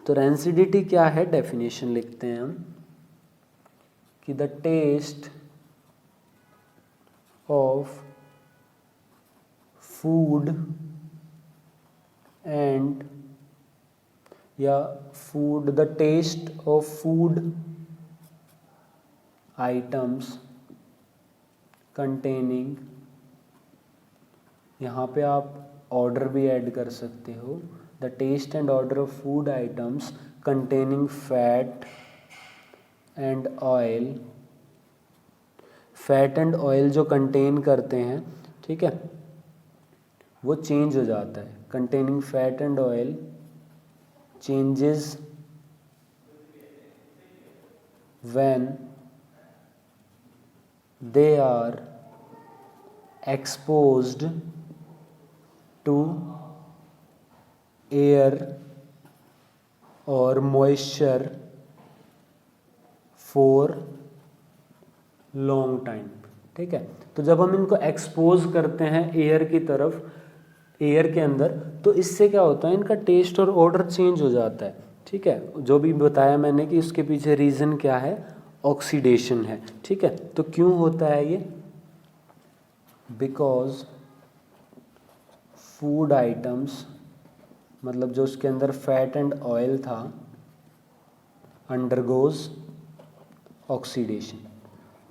तो रेंसिडिटी क्या है, डेफिनेशन लिखते हैं हम कि the taste of food and या food, the taste of food items containing, यहाँ पे आप ऑर्डर भी ऐड कर सकते हो, the taste and order of food items containing fat and oil. Fat and oil जो कंटेन करते हैं, ठीक है, वो चेंज हो जाता है। Containing fat and oil changes when they are exposed to air or moisture for long time, ठीक है। तो जब हम इनको एक्सपोज करते हैं एयर की तरफ, एयर के अंदर, तो इससे क्या होता है, इनका टेस्ट और ऑर्डर चेंज हो जाता है, ठीक है। जो भी बताया मैंने कि उसके पीछे रीज़न क्या है, ऑक्सीडेशन है, ठीक है। तो क्यों होता है ये, बिकॉज फूड आइटम्स, मतलब जो उसके अंदर फैट एंड ऑयल था, अंडरगोज ऑक्सीडेशन,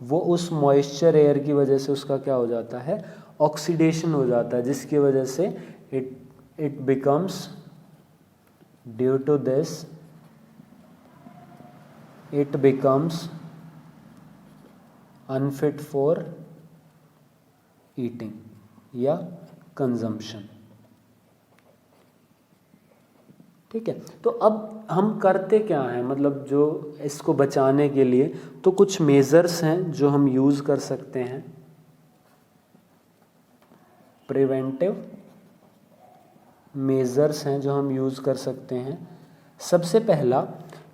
वो उस मॉइस्चर एयर की वजह से उसका क्या हो जाता है, ऑक्सीडेशन हो जाता है, जिसकी वजह से it becomes, due to this it becomes unfit for eating या कंजम्पशन, ठीक है। तो अब हम करते क्या हैं, मतलब जो इसको बचाने के लिए, तो कुछ मेजर्स हैं जो हम यूज़ कर सकते हैं, प्रिवेंटिव मेजर्स हैं जो हम यूज़ कर सकते हैं। सबसे पहला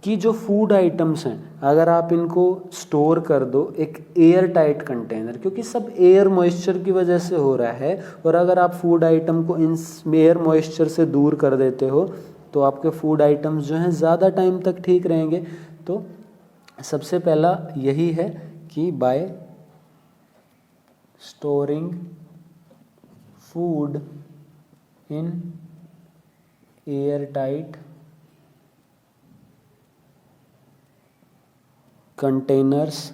कि जो फूड आइटम्स हैं, अगर आप इनको स्टोर कर दो एक एयर टाइट कंटेनर, क्योंकि सब एयर मॉइस्चर की वजह से हो रहा है, और अगर आप फूड आइटम को इन एयर मॉइस्चर से दूर कर देते हो तो आपके फूड आइटम्स जो हैं ज़्यादा टाइम तक ठीक रहेंगे। तो सबसे पहला यही है कि bye storing food in air tight containers,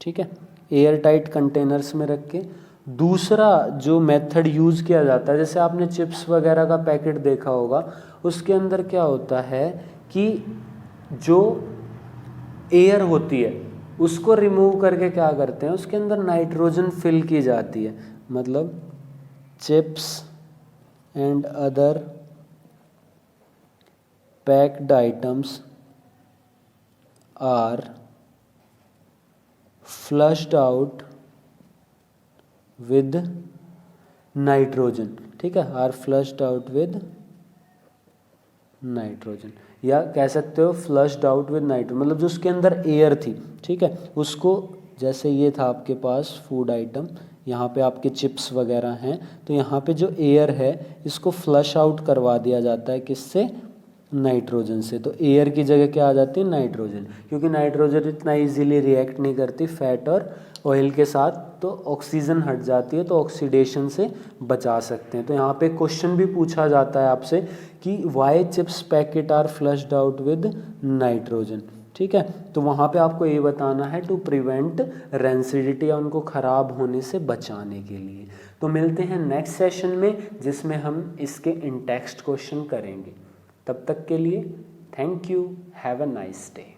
ठीक है, एयर टाइट कंटेनर्स में रख के। दूसरा जो मेथड यूज़ किया जाता है, जैसे आपने चिप्स वगैरह का पैकेट देखा होगा, उसके अंदर क्या होता है कि जो एयर होती है उसको रिमूव करके क्या करते हैं, उसके अंदर नाइट्रोजन फिल की जाती है, मतलब chips and other packed items are flushed out with nitrogen, ठीक है, are flushed out with nitrogen, या कह सकते हो फ्लश्ड आउट विद नाइट्रोजन, मतलब जो उसके अंदर एयर थी, ठीक है, उसको, जैसे ये था आपके पास फूड आइटम, यहाँ पे आपके चिप्स वगैरह हैं, तो यहाँ पे जो एयर है इसको फ्लश आउट करवा दिया जाता है, किससे, नाइट्रोजन से। तो एयर की जगह क्या आ जाती है, नाइट्रोजन, क्योंकि नाइट्रोजन इतना इजीली रिएक्ट नहीं करती फैट और ऑयल के साथ, तो ऑक्सीजन हट जाती है, तो ऑक्सीडेशन से बचा सकते हैं। तो यहाँ पे क्वेश्चन भी पूछा जाता है आपसे कि why chips packet are flushed out with nitrogen, ठीक है, तो वहाँ पे आपको ये बताना है टू प्रिवेंट रेंसिडिटी, या उनको ख़राब होने से बचाने के लिए। तो मिलते हैं नेक्स्ट सेशन में, जिसमें हम इसके इन टेक्स्ट क्वेश्चन करेंगे। तब तक के लिए thank you, have a nice day.